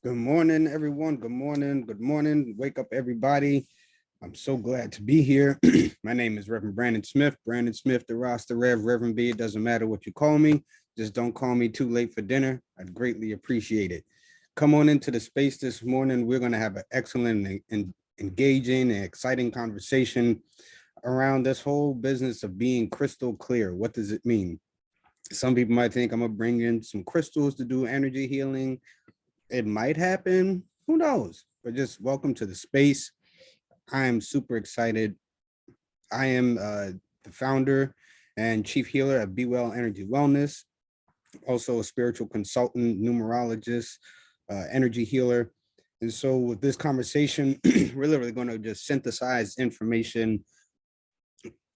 Good morning, everyone. Good morning. Good morning. Wake up, everybody. I'm so glad to be here. My name is Reverend Brandon Smith. Brandon Smith, the roster Rev, Reverend B. It doesn't matter what you call me. Just don't call me too late for dinner. I'd greatly appreciate it. Come on into the space this morning. We're going to have an excellent and engaging and exciting conversation around this whole business of being crystal clear. What does it mean? Some people might think I'm going to bring in some crystals to do energy healing. It might happen, who knows, but just welcome to the space. I am super excited. I am the founder and chief healer at Be Well Energy Wellness, also a spiritual consultant, numerologist, energy healer. And so with this conversation, we're literally going to just synthesize information.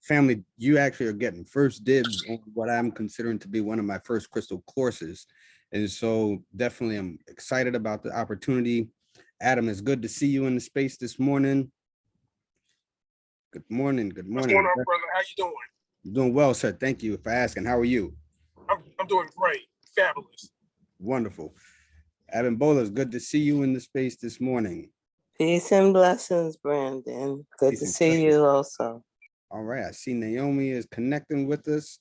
Family, you actually are getting first dibs on what I'm considering to be one of my first crystal courses. And so definitely I'm excited about the opportunity. Adam, it's good to see you in the space this morning. Good morning. Good morning. What's going on, brother? How you doing? Doing well, sir. Thank you for asking. How are you? I'm doing great. Fabulous. Wonderful. Adam Bola, it's good to see you in the space this morning. Peace and blessings, Brandon. Good to see you also. All right. I see Naomi is connecting with us.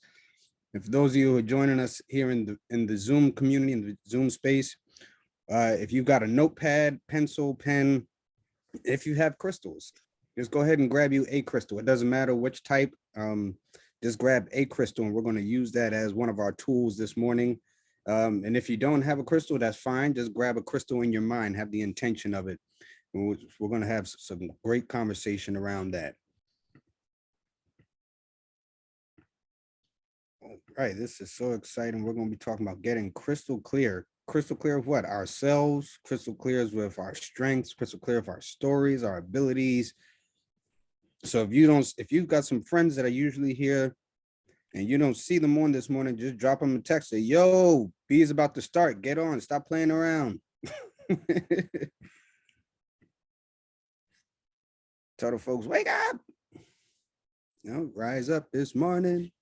And for those of you who are joining us here in the Zoom community, in the Zoom space, if you've got a notepad, pencil, pen, if you have crystals, just go ahead and grab you a crystal. It doesn't matter which type, just grab a crystal, and we're going to use that as one of our tools this morning. And if you don't have a crystal, that's fine. Just grab a crystal in your mind, have the intention of it. And we're going to have some great conversation around that. All right, this is so exciting. We're going to be talking about getting crystal clear. Crystal clear of what? Ourselves, crystal clear with our strengths, crystal clear of our stories, our abilities. So if you've got some friends that are usually here and you don't see them on this morning, just drop them a text. Say, yo, B is about to start. Get on. Stop playing around. Tell the folks, wake up. Rise up this morning.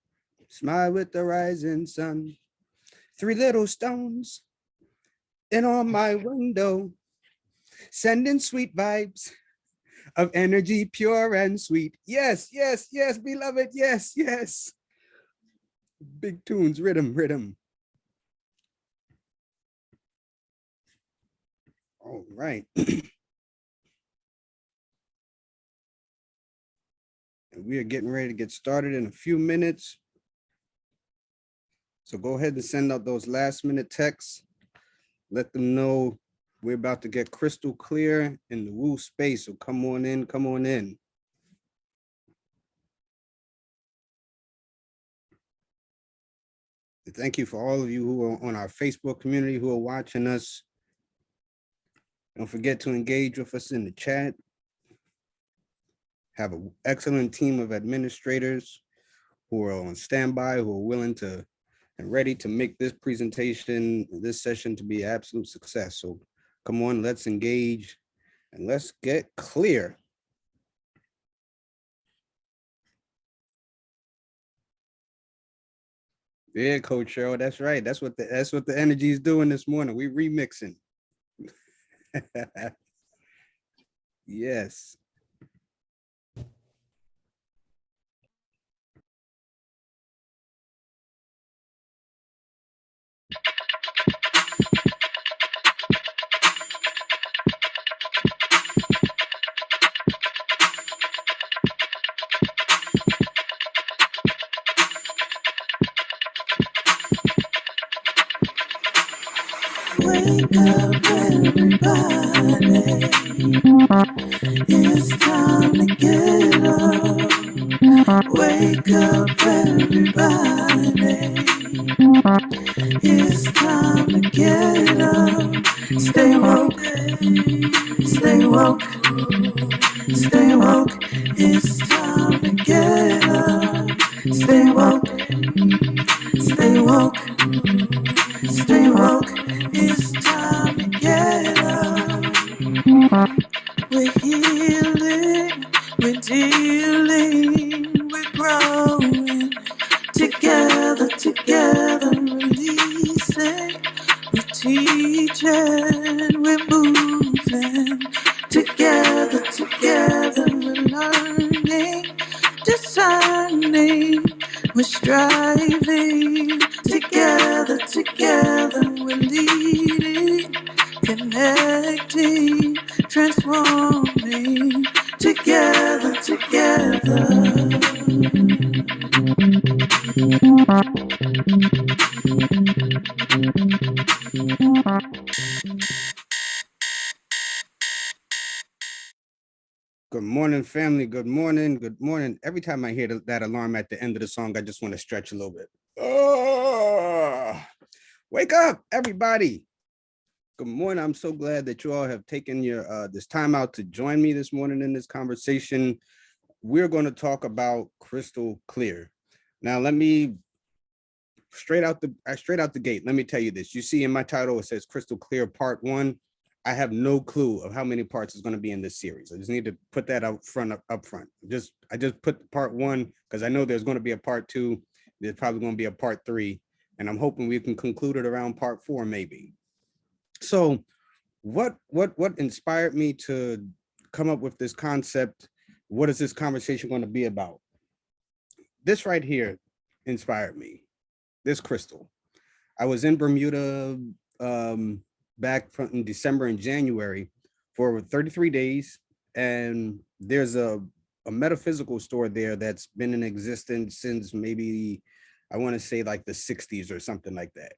Smile with the rising sun. 3 little stones in on my window, sending sweet vibes of energy, pure and sweet. Yes, yes, yes, beloved. Yes, yes. Big tunes, rhythm. All right. And we are getting ready to get started in a few minutes. So go ahead and send out those last minute texts. Let them know we're about to get crystal clear in the woo space. So come on in, come on in. Thank you for all of you who are on our Facebook community, who are watching us. Don't forget to engage with us in the chat. Have an excellent team of administrators who are on standby, who are willing to and ready to make this presentation, this session to be an absolute success. So come on, let's engage and let's get clear. Yeah, Coach Cheryl, that's right. That's what the energy is doing this morning. We remixing. Yes. Wake up, everybody. It's time to get up. Wake up, everybody. It's time to get up. Stay woke. Stay woke. Stay woke. It's time to get up. Stay woke. Stay woke. Stay woke. It's time to get up. We're healing, we're dealing, we're growing. Together, releasing. We're teaching, we're moving. Together, together we're learning, discerning, we're striving. Together, together we're leading, connecting, transforming. Together, together. Good morning, family. Good morning. Good morning. Every time I hear that alarm at the end of the song, I just want to stretch a little bit. Oh, wake up, everybody. Good morning. I'm so glad that you all have taken your this time out to join me this morning in this conversation. We're going to talk about crystal clear. Now, let me straight out the gate. Let me tell you this. You see in my title, it says Crystal Clear Part 1. I have no clue of how many parts is going to be in this series. I just need to put that up front. I just put part 1 because I know there's going to be a part 2. There's probably going to be a part 3, and I'm hoping we can conclude it around part 4, maybe. So, what inspired me to come up with this concept? What is this conversation going to be about? This right here inspired me. This crystal. I was in Bermuda back in December and January for 33 days. And there's a metaphysical store there that's been in existence since maybe, I want to say like the 60s or something like that.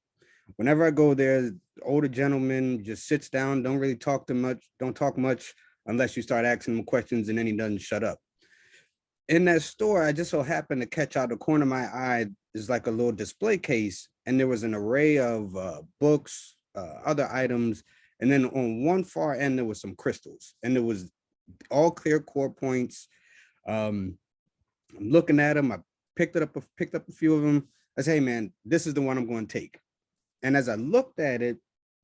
Whenever I go there, the older gentleman just sits down, don't talk much unless you start asking him questions, and then he doesn't shut up. In that store, I just so happened to catch out the corner of my eye is like a little display case, and there was an array of books, other items, and then on one far end there was some crystals, and it was all clear core points. I'm looking at them. I picked up a few of them. I said, "Hey man, this is the one I'm going to take." And as I looked at it,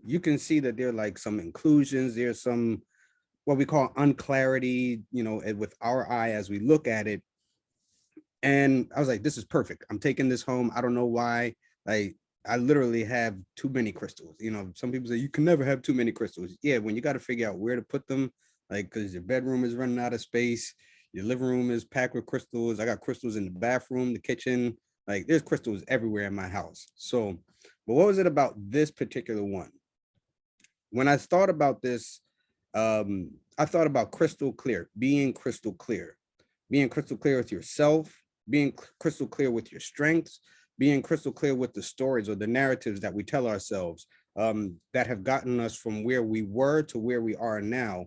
you can see that there are like some inclusions. There's some what we call unclarity, with our eye as we look at it. And I was like, this is perfect. I'm taking this home. I don't know why. Like, I literally have too many crystals. Some people say you can never have too many crystals. Yeah, when you got to figure out where to put them, like, because your bedroom is running out of space, your living room is packed with crystals. I got crystals in the bathroom, the kitchen. Like, there's crystals everywhere in my house. So, but what was it about this particular one? When I thought about this, I thought about crystal clear, being crystal clear with yourself, being crystal clear with your strengths, being crystal clear with the stories or the narratives that we tell ourselves that have gotten us from where we were to where we are now.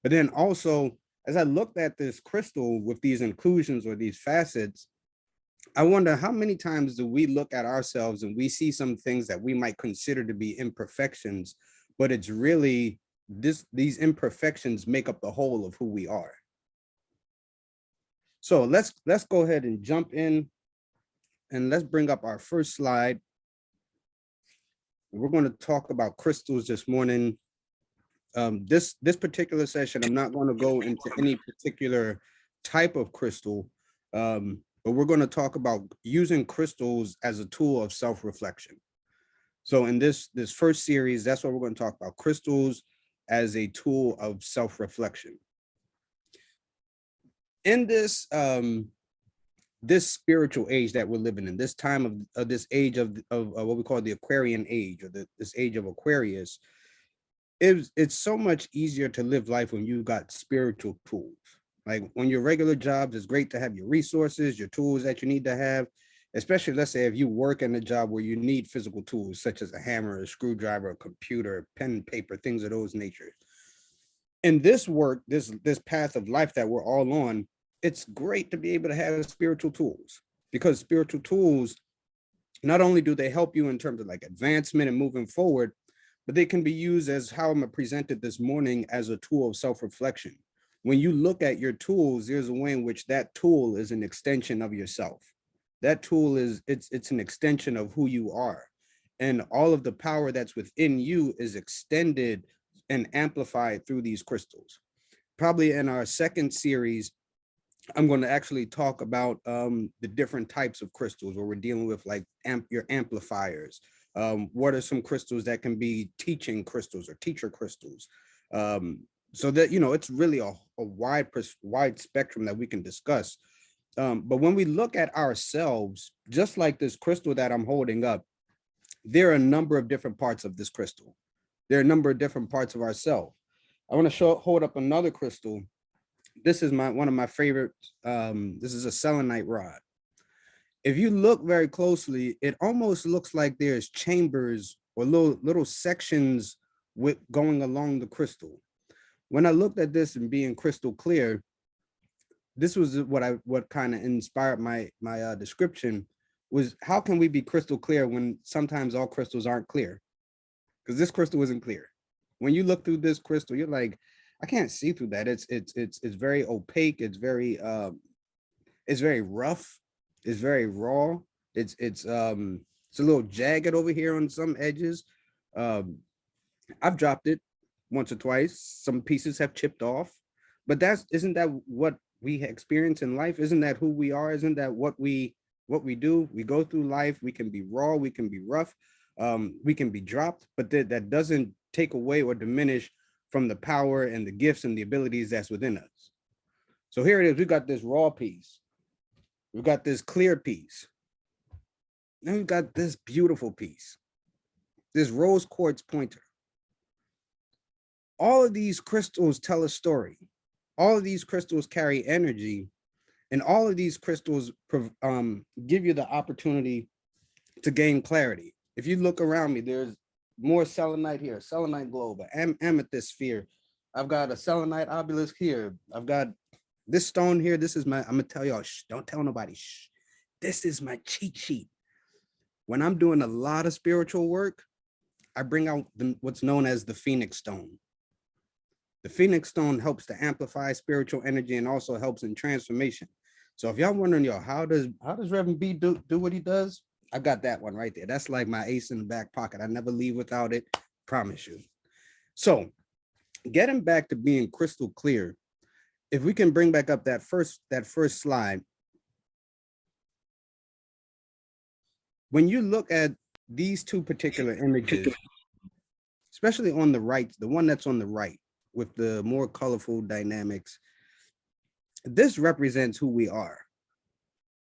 But then also, as I looked at this crystal with these inclusions or these facets, I wonder how many times do we look at ourselves and we see some things that we might consider to be imperfections, but it's really these imperfections make up the whole of who we are. So let's go ahead and jump in, and let's bring up our first slide. We're going to talk about crystals this morning. This particular session, I'm not going to go into any particular type of crystal, but we're going to talk about using crystals as a tool of self-reflection. So in this first series, that's what we're going to talk about, crystals as a tool of self-reflection. In this this spiritual age that we're living in, this time of this age of what we call the Aquarian age, or this age of Aquarius, it's so much easier to live life when you got spiritual tools. Like on your regular jobs, it's great to have your resources, your tools that you need to have, especially let's say if you work in a job where you need physical tools such as a hammer, a screwdriver, a computer, pen and paper, things of those nature. In this work, this path of life that we're all on, it's great to be able to have spiritual tools, because spiritual tools, not only do they help you in terms of like advancement and moving forward, but they can be used as how I'm presented this morning as a tool of self-reflection. When you look at your tools, there's a way in which that tool is an extension of yourself. That tool it's an extension of who you are. And all of the power that's within you is extended and amplified through these crystals. Probably in our second series, I'm going to actually talk about the different types of crystals where we're dealing with like your amplifiers. What are some crystals that can be teaching crystals or teacher crystals? So that, it's really a wide spectrum that we can discuss. But when we look at ourselves, just like this crystal that I'm holding up, there are a number of different parts of this crystal. There are a number of different parts of ourselves. I want to hold up another crystal. This is one of my favorite. This is a selenite rod. If you look very closely, it almost looks like there's chambers or little sections with going along the crystal. When I looked at this and being crystal clear, this was what kind of inspired my description, was how can we be crystal clear when sometimes all crystals aren't clear? Because this crystal isn't clear. When you look through this crystal, you're like, I can't see through that. It's very opaque. It's very rough. It's very raw. It's a little jagged over here on some edges. I've dropped it once or twice. Some pieces have chipped off, but isn't that what we experience in life? Isn't that who we are? Isn't that what we do? We go through life. We can be raw. We can be rough. We can be dropped, but that doesn't take away or diminish from the power and the gifts and the abilities that's within us. So here it is. We got this raw piece. We've got this clear piece. Then we've got this beautiful piece, this rose quartz pointer. All of these crystals tell a story. All of these crystals carry energy, and all of these crystals give you the opportunity to gain clarity. If you look around me, there's more selenite here, selenite globe, amethyst sphere. I've got a selenite obelisk here. I've got this stone here. This is I'm gonna tell y'all, don't tell nobody. This is my cheat sheet. When I'm doing a lot of spiritual work, I bring out what's known as the Phoenix stone. The Phoenix stone helps to amplify spiritual energy and also helps in transformation. So if y'all wondering, how does Reverend B do what he does? I got that one right there. That's like my ace in the back pocket. I never leave without it. Promise you. So getting back to being crystal clear, if we can bring back up that first slide. When you look at these two particular images, especially on the right, the one that's on the right with the more colorful dynamics, this represents who we are.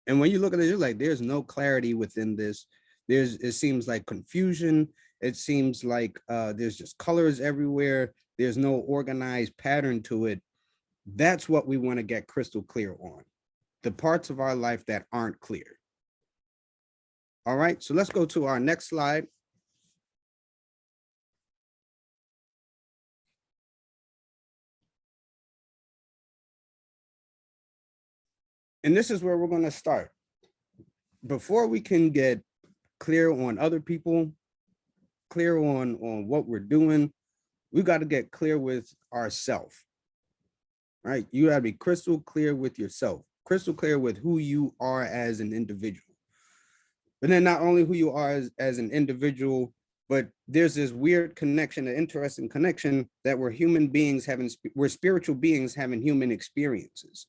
And when you look at it, you're like, there's no clarity within this. It seems like confusion. It seems like there's just colors everywhere. There's no organized pattern to it. That's what we want to get crystal clear on. The parts of our life that aren't clear. All right, so let's go to our next slide. And this is where we're going to start. Before we can get clear on other people, clear on what we're doing, we got to get clear with ourselves. Right? You got to be crystal clear with yourself, crystal clear with who you are as an individual. But then not only who you are as an individual, but there's this weird connection, an interesting connection that we're human beings we're spiritual beings having human experiences.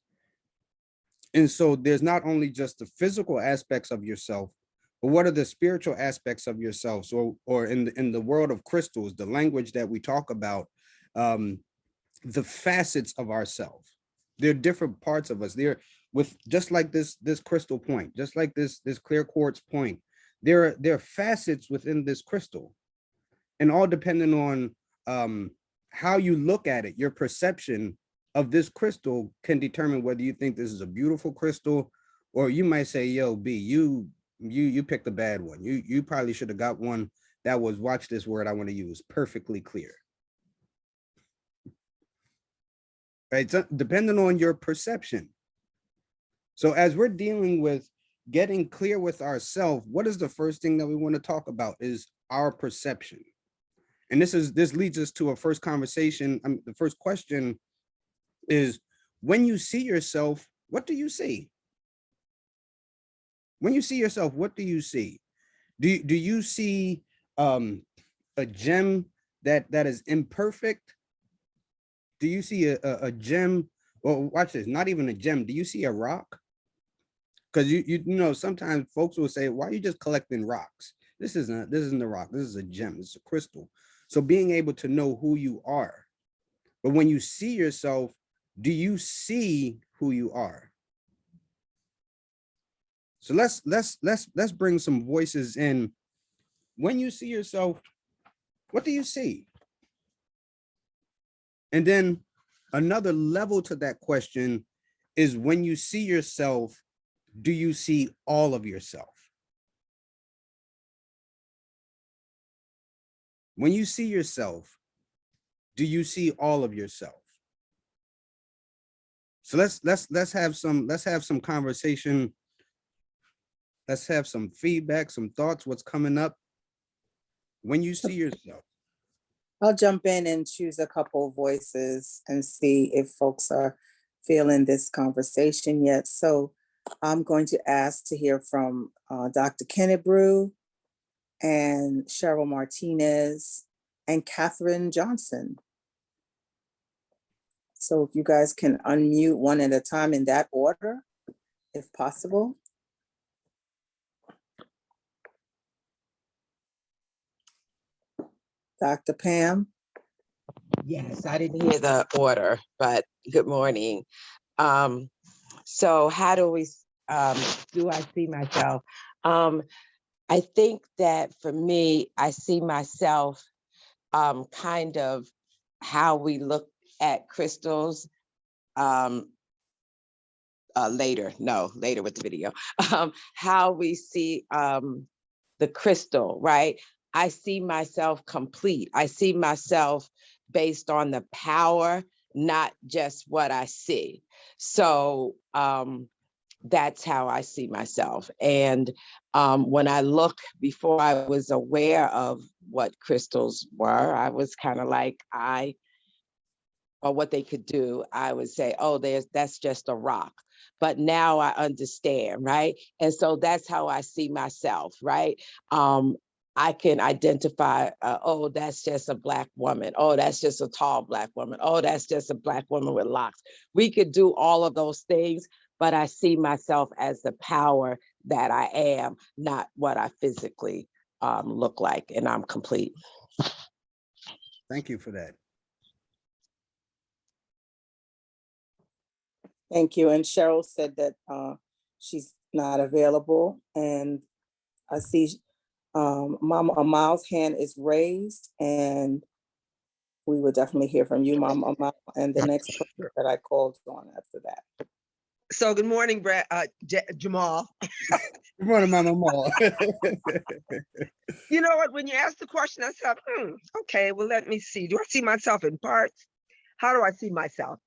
And so there's not only just the physical aspects of yourself, but what are the spiritual aspects of yourself? So, or in the world of crystals, the language that we talk about, the facets of ourselves. There are different parts of us. They're with just like this crystal point, just like this clear quartz point. There are facets within this crystal, and all depending on how you look at it, your perception of this crystal can determine whether you think this is a beautiful crystal, or you might say, yo, B, you picked a bad one. You probably should have got one that was, watch this word I want to use, perfectly clear. Right? So depending on your perception. So as we're dealing with getting clear with ourselves, what is the first thing that we want to talk about is our perception. And this leads us to a first conversation. The first question is, when you see yourself, what do you see? When you see yourself, what do you see? Do you see a gem that is imperfect? Do you see a gem? Well, watch this, not even a gem. Do you see a rock? Because you know, sometimes folks will say, why are you just collecting rocks? This isn't a rock. This is a gem. This is a crystal. So being able to know who you are, But when you see yourself, do you see who you are? So let's bring some voices in. When you see yourself, what do you see? And then another level to that question is, when you see yourself, do you see all of yourself? When you see yourself, do you see all of yourself? So let's have some conversation. Let's have some feedback, some thoughts, what's coming up. When you see yourself. I'll jump in and choose a couple of voices and see if folks are feeling this conversation yet. So I'm going to ask to hear from Dr. Kennebrew and Cheryl Martinez and Catherine Johnson. So if you guys can unmute one at a time in that order, if possible. Dr. Pam? Yes, I didn't hear the order, but good morning. So how do I see myself? I think that for me, I see myself kind of how we look at crystals later with the video, how we see the crystal, right? I see myself complete. I see myself based on the power, not just what I see. So that's how I see myself. And when I look, before I was aware of what crystals were, I was kind of like, or what they could do, I would say, oh, that's just a rock. But now I understand, right? And so that's how I see myself, right? I can identify, oh, that's just a Black woman. Oh, that's just a tall Black woman. Oh, that's just a Black woman with locks. We could do all of those things, but I see myself as the power that I am, not what I physically look like, and I'm complete. Thank you for that. Thank you. And Cheryl said that she's not available. And I see Mama Amal's hand is raised, and we will definitely hear from you, Mama Amal, and the next person that I called on after that. So good morning, Jamal. Good morning, Mama Amal. You know what, when you asked the question, I said, okay, well, let me see. Do I see myself in parts? How do I see myself?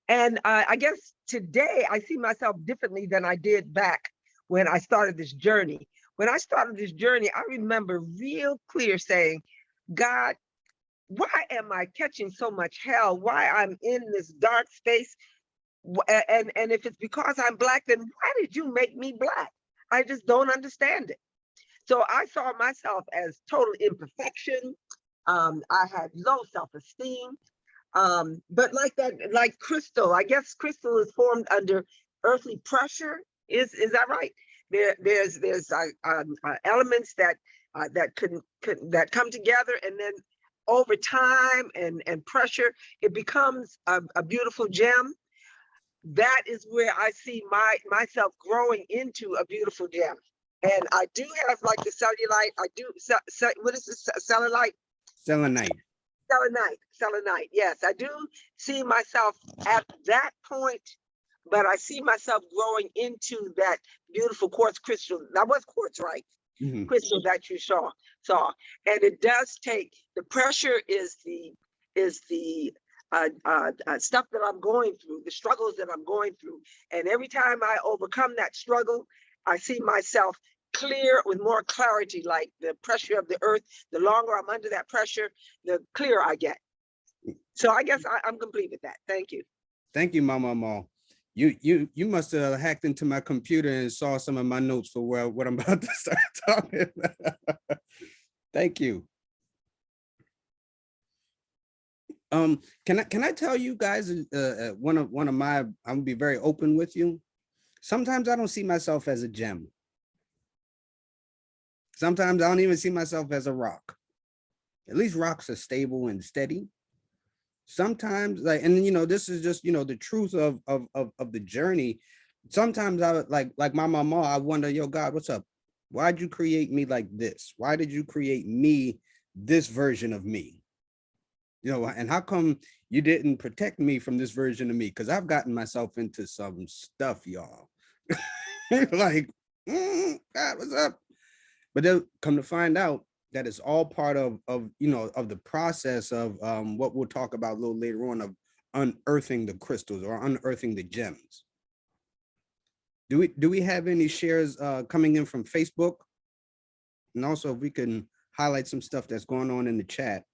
And I guess today I see myself differently than I did back when I started this journey. When I started this journey, I remember real clear saying, God, why am I catching so much hell? Why I'm in this dark space? And if it's because I'm Black, then why did you make me Black? I just don't understand it. So I saw myself as total imperfection. I had low self-esteem. But like crystal, I guess crystal is formed under earthly pressure. Is that right? There's elements that come together, and then over time and pressure, it becomes a beautiful gem. That is where I see myself growing into a beautiful gem. And I do have like the cellulite. I do, what is this, cellulite? Selenite. Selenite. Yes, I do see myself at that point, but I see myself growing into that beautiful quartz crystal. That was quartz, right? Mm-hmm. Crystal that you saw. And it does take, the pressure is the stuff that I'm going through, the struggles that I'm going through. And every time I overcome that struggle, I see myself clear, with more clarity, like the pressure of the earth. The longer I'm under that pressure, the clearer I get. So I guess I'm complete with that. Thank you. Thank you, Mama Amal. You must have hacked into my computer and saw some of my notes for what I'm about to start talking about. Thank you. Can I tell you guys one of my, I'm gonna be very open with you. Sometimes I don't see myself as a gem. Sometimes I don't even see myself as a rock. At least rocks are stable and steady. sometimes, like, and you know, this is just, you know, the truth of the journey. Sometimes I would like my mama, I wonder, yo, God, what's up? Why'd you create me like this? Why did you create me, this version of me? You know, and how come you didn't protect me from this version of me? Because I've gotten myself into some stuff, y'all. Like, God, what's up? But then come to find out that it's all part of you know, of the process of what we'll talk about a little later on, of unearthing the crystals or unearthing the gems. Do we have any shares coming in from Facebook? And also if we can highlight some stuff that's going on in the chat.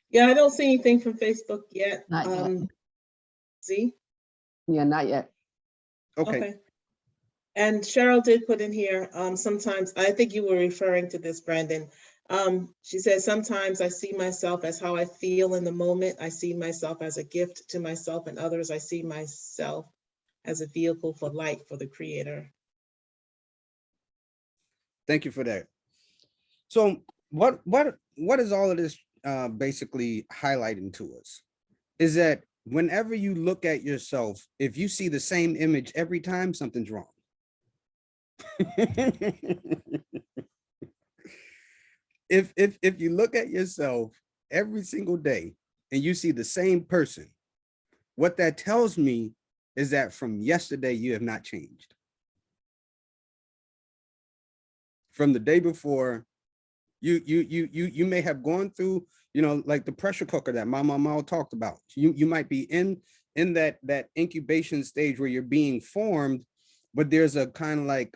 Yeah, I don't see anything from Facebook yet. Not yet. Z? Yeah, not yet. Okay. And Cheryl did put in here, sometimes, I think you were referring to this, Brandon. She says, sometimes I see myself as how I feel in the moment. I see myself as a gift to myself and others. I see myself as a vehicle for light for the creator. Thank you for that. So what is all of this basically highlighting to us is that whenever you look at yourself, if you see the same image every time, something's wrong. if you look at yourself every single day and you see the same person, what that tells me is that from yesterday you have not changed. From the day before, you may have gone through, you know, like the pressure cooker that my mama talked about. You might be in that incubation stage where you're being formed, but there's a kind of like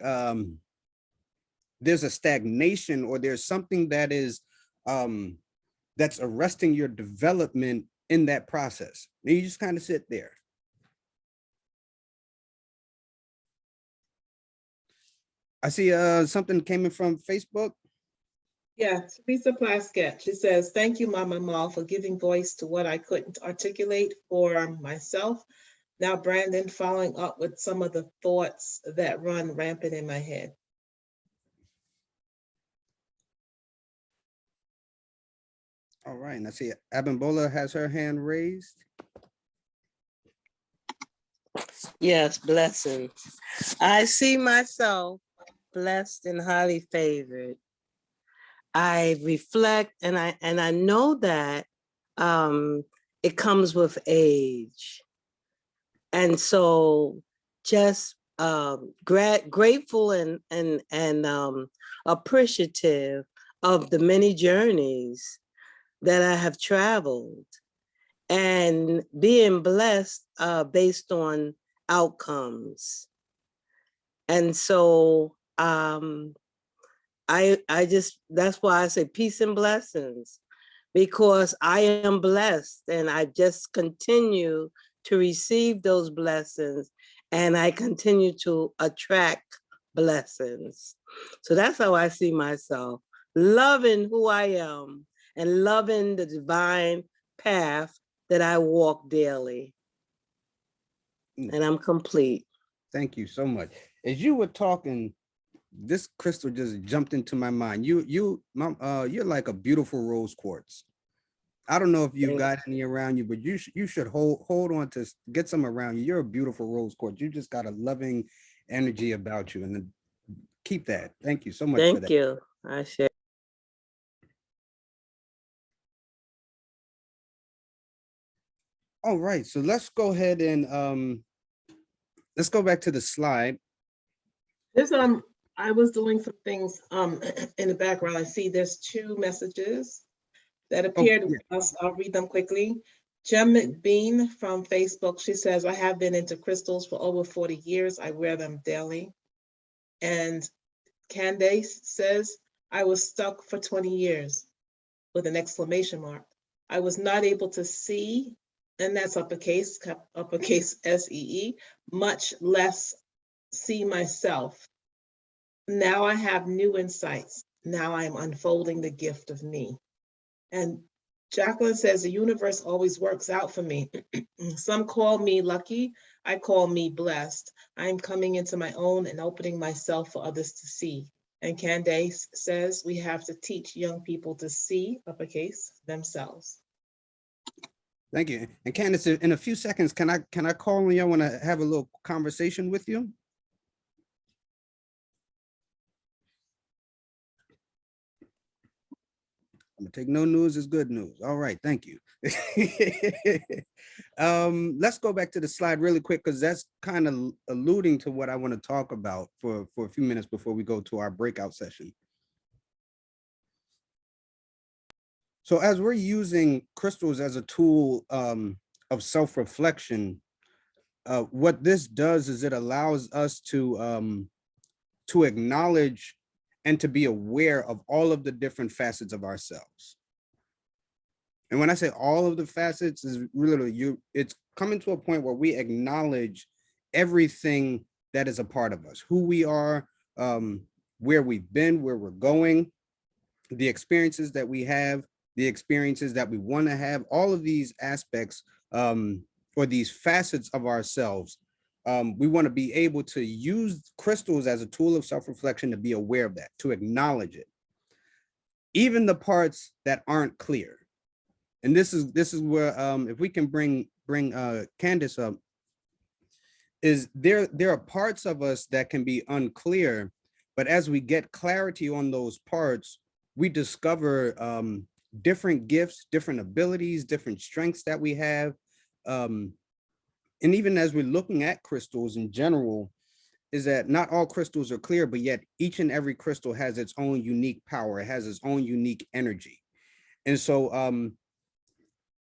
there's a stagnation, or there's something that is that's arresting your development in that process. And you just kind of sit there. I see something came in from Facebook. Yeah, Teresa Plaskett, she says, thank you, Mama Mal, for giving voice to what I couldn't articulate for myself. Now, Brandon, following up with some of the thoughts that run rampant in my head. All right, and I see Abimbola has her hand raised. Yes, blessings. I see myself blessed and highly favored. I reflect and I know that it comes with age. And so just grateful and appreciative of the many journeys that I have traveled, and being blessed based on outcomes. And so I just, that's why I say peace and blessings, because I am blessed and I just continue to receive those blessings, and I continue to attract blessings. So that's how I see myself, loving who I am and loving the divine path that I walk daily. And I'm complete. Thank you so much. As you were talking, this crystal just jumped into my mind. You're like a beautiful rose quartz. I don't know if you've got any around you, but you should hold on to get some around you. You're a beautiful rose quartz. You just got a loving energy about you, and keep that. Thank you so much for that. Thank you. I share. All right, so let's go ahead and let's go back to the slide. This I was doing some things in the background. I see there's two messages that appeared. I'll read them quickly. Jem McBean from Facebook, she says, I have been into crystals for over 40 years. I wear them daily. And Candace says, I was stuck for 20 years with an exclamation mark. I was not able to see, and that's uppercase SEE, much less see myself. Now I have new insights. Now I'm unfolding the gift of me. And Jacqueline says, the universe always works out for me. Some call me lucky. I call me blessed. I'm coming into my own and opening myself for others to see. And Candace says, we have to teach young people to see, uppercase, themselves. Thank you. And Candace, in a few seconds, can I call you? I want to have a little conversation with you. I'm gonna take no news as good news. All right, thank you. Let's go back to the slide really quick because that's kind of alluding to what I want to talk about for a few minutes before we go to our breakout session. So as we're using crystals as a tool of self-reflection, what this does is it allows us to acknowledge and to be aware of all of the different facets of ourselves. And when I say all of the facets, is really it's coming to a point where we acknowledge everything that is a part of us, who we are, where we've been, where we're going, the experiences that we have, the experiences that we want to have, all of these aspects or these facets of ourselves. We want to be able to use crystals as a tool of self-reflection to be aware of that, to acknowledge it. Even the parts that aren't clear. And this is where if we can bring Candace up, is there are parts of us that can be unclear, but as we get clarity on those parts, we discover different gifts, different abilities, different strengths that we have. And even as we're looking at crystals in general, is that not all crystals are clear, but yet each and every crystal has its own unique power. It has its own unique energy. And so,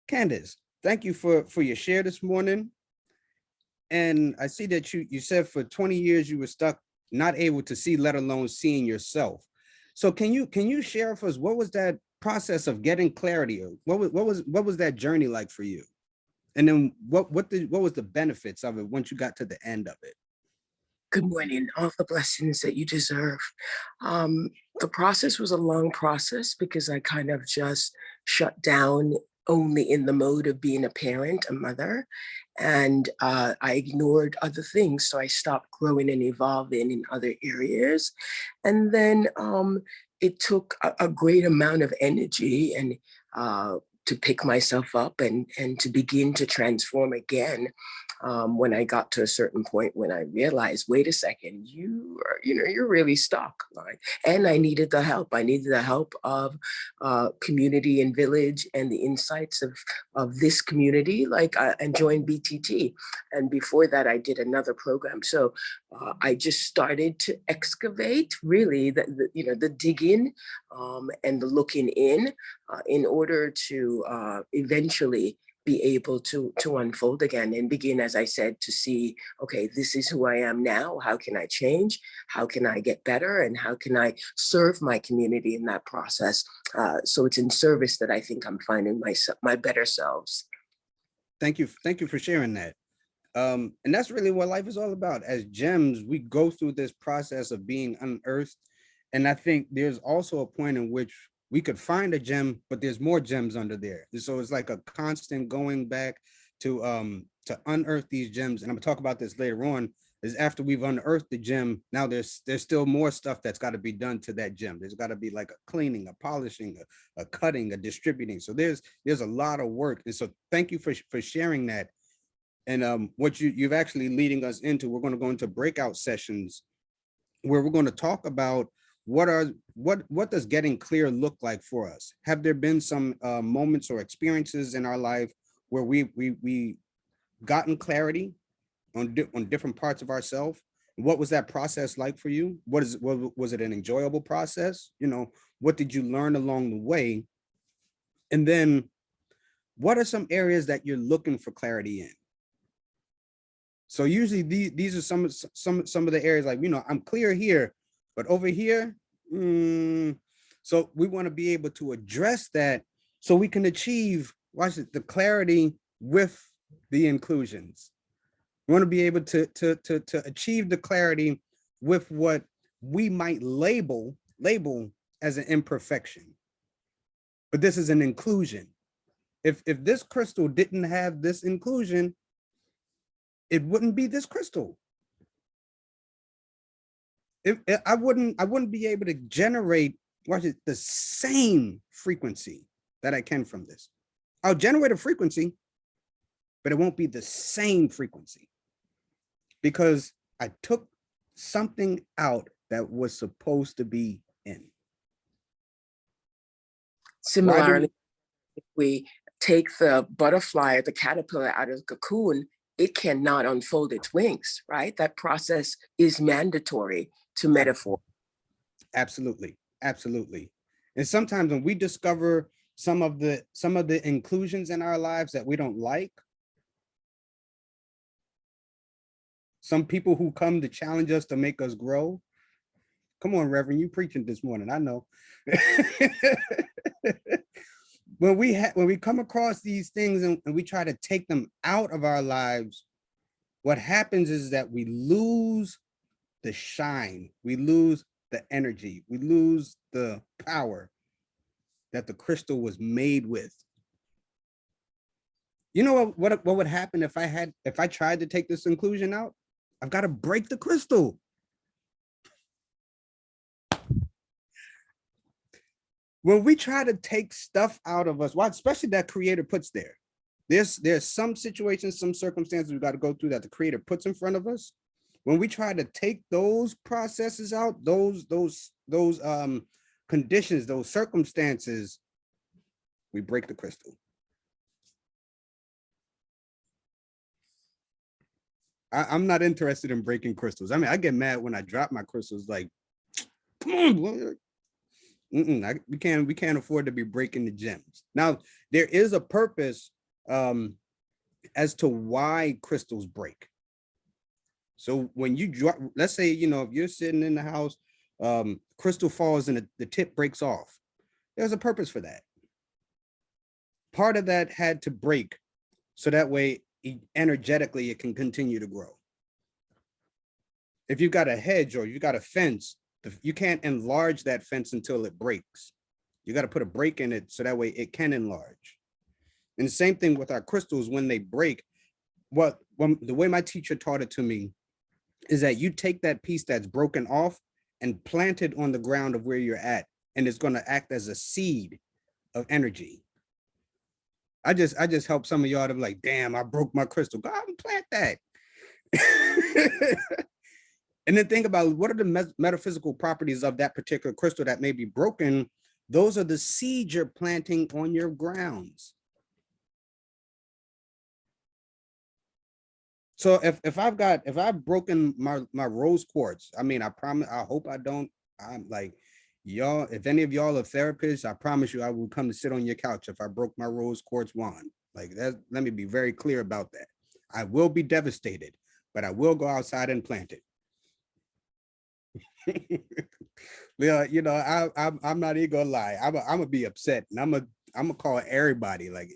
Candace, thank you for your share this morning. And I see that you said for 20 years you were stuck, not able to see, let alone seeing yourself. So can you share with us what was that process of getting clarity? What was that journey like for you? And then what was the benefits of it once you got to the end of it? Good morning, all the blessings that you deserve. The process was a long process because I kind of just shut down only in the mode of being a parent, a mother, and I ignored other things. So I stopped growing and evolving in other areas. And then it took a great amount of energy and to pick myself up and to begin to transform again. When I got to a certain point when I realized, wait a second, you're really stuck. Right? And I needed the help. I needed the help of community and village and the insights of this community, and joined BTT. And before that, I did another program. So I just started to excavate really the digging and the looking in order to eventually be able to unfold again and begin, as I said, to see, okay, this is who I am now. How can I change? How can I get better? And how can I serve my community in that process? So it's in service that I think I'm finding my better selves. Thank you for sharing that. And that's really what life is all about. As gems, we go through this process of being unearthed. And I think there's also a point in which we could find a gem, but there's more gems under there. So it's like a constant going back to unearth these gems. And I'm gonna talk about this later on, is after we've unearthed the gem, now there's still more stuff that's got to be done to that gem. There's got to be like a cleaning, a polishing, a cutting, a distributing. So there's a lot of work. And so thank you for sharing that. And what you've actually leading us into, we're going to go into breakout sessions where we're going to talk about what does getting clear look like for us? Have there been some moments or experiences in our life where we gotten clarity on different parts of ourselves? What was that process like for you? Was it an enjoyable process? What did you learn along the way? And then what are some areas that you're looking for clarity in? So usually these are some of the areas, like, I'm clear here, but over here, so we want to be able to address that so we can achieve, the clarity with the inclusions. We want to be able to achieve the clarity with what we might label as an imperfection. But this is an inclusion. If this crystal didn't have this inclusion, it wouldn't be this crystal. I wouldn't be able to generate the same frequency that I can from this. I'll generate a frequency, but it won't be the same frequency because I took something out that was supposed to be in. Similarly, if we take the butterfly, the caterpillar out of the cocoon, it cannot unfold its wings, right? That process is mandatory to metaphor. Absolutely, absolutely. And sometimes when we discover some of the inclusions in our lives that we don't like, some people who come to challenge us to make us grow. Come on, Reverend, you preaching this morning, I know. When we come across these things and we try to take them out of our lives, what happens is that we lose the shine, we lose the energy, we lose the power that the crystal was made with. You know what would happen if I tried to take this inclusion out? I've got to break the crystal. When we try to take stuff out of us, well, especially that creator puts there, there's some situations, some circumstances we got to go through that the creator puts in front of us. When we try to take those processes out, those conditions, those circumstances, we break the crystal. I'm not interested in breaking crystals. I mean, I get mad when I drop my crystals, like, come on, we can't afford to be breaking the gems. Now, there is a purpose as to why crystals break. So when you drop, let's say, if you're sitting in the house, crystal falls and the tip breaks off. There's a purpose for that. Part of that had to break so that way energetically it can continue to grow. If you've got a hedge or you've got a fence, you can't enlarge that fence until it breaks. You got to put a break in it so that way it can enlarge. And the same thing with our crystals when they break. The way my teacher taught it to me is that you take that piece that's broken off and plant it on the ground of where you're at, and it's going to act as a seed of energy. I just help some of y'all to be like, damn, I broke my crystal. Go out and plant that. And then think about what are the metaphysical properties of that particular crystal that may be broken. Those are the seeds you're planting on your grounds. So if I've broken my rose quartz, I mean, I hope I don't. I'm like, y'all, if any of y'all are therapists, I promise you I will come to sit on your couch if I broke my rose quartz wand. Like that, let me be very clear about that. I will be devastated, but I will go outside and plant it. Yeah, I'm not even gonna lie. I'm gonna be upset, and I'm gonna call everybody. Like,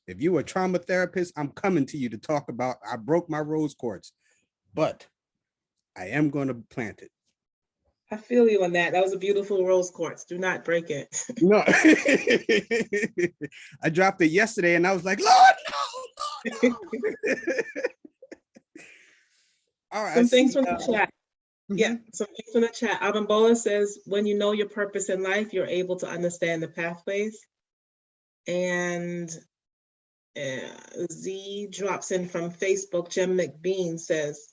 if you a trauma therapist, I'm coming to you to talk about I broke my rose quartz, but I am going to plant it. I feel you on that. That was a beautiful rose quartz. Do not break it. No, I dropped it yesterday, and I was like, Lord, no, Lord, no. All right. Some things from the chat. Mm-hmm. Yeah, some things from the chat. Abimbola says, when you know your purpose in life, you're able to understand the pathways. And Z drops in from Facebook. Jem McBean says,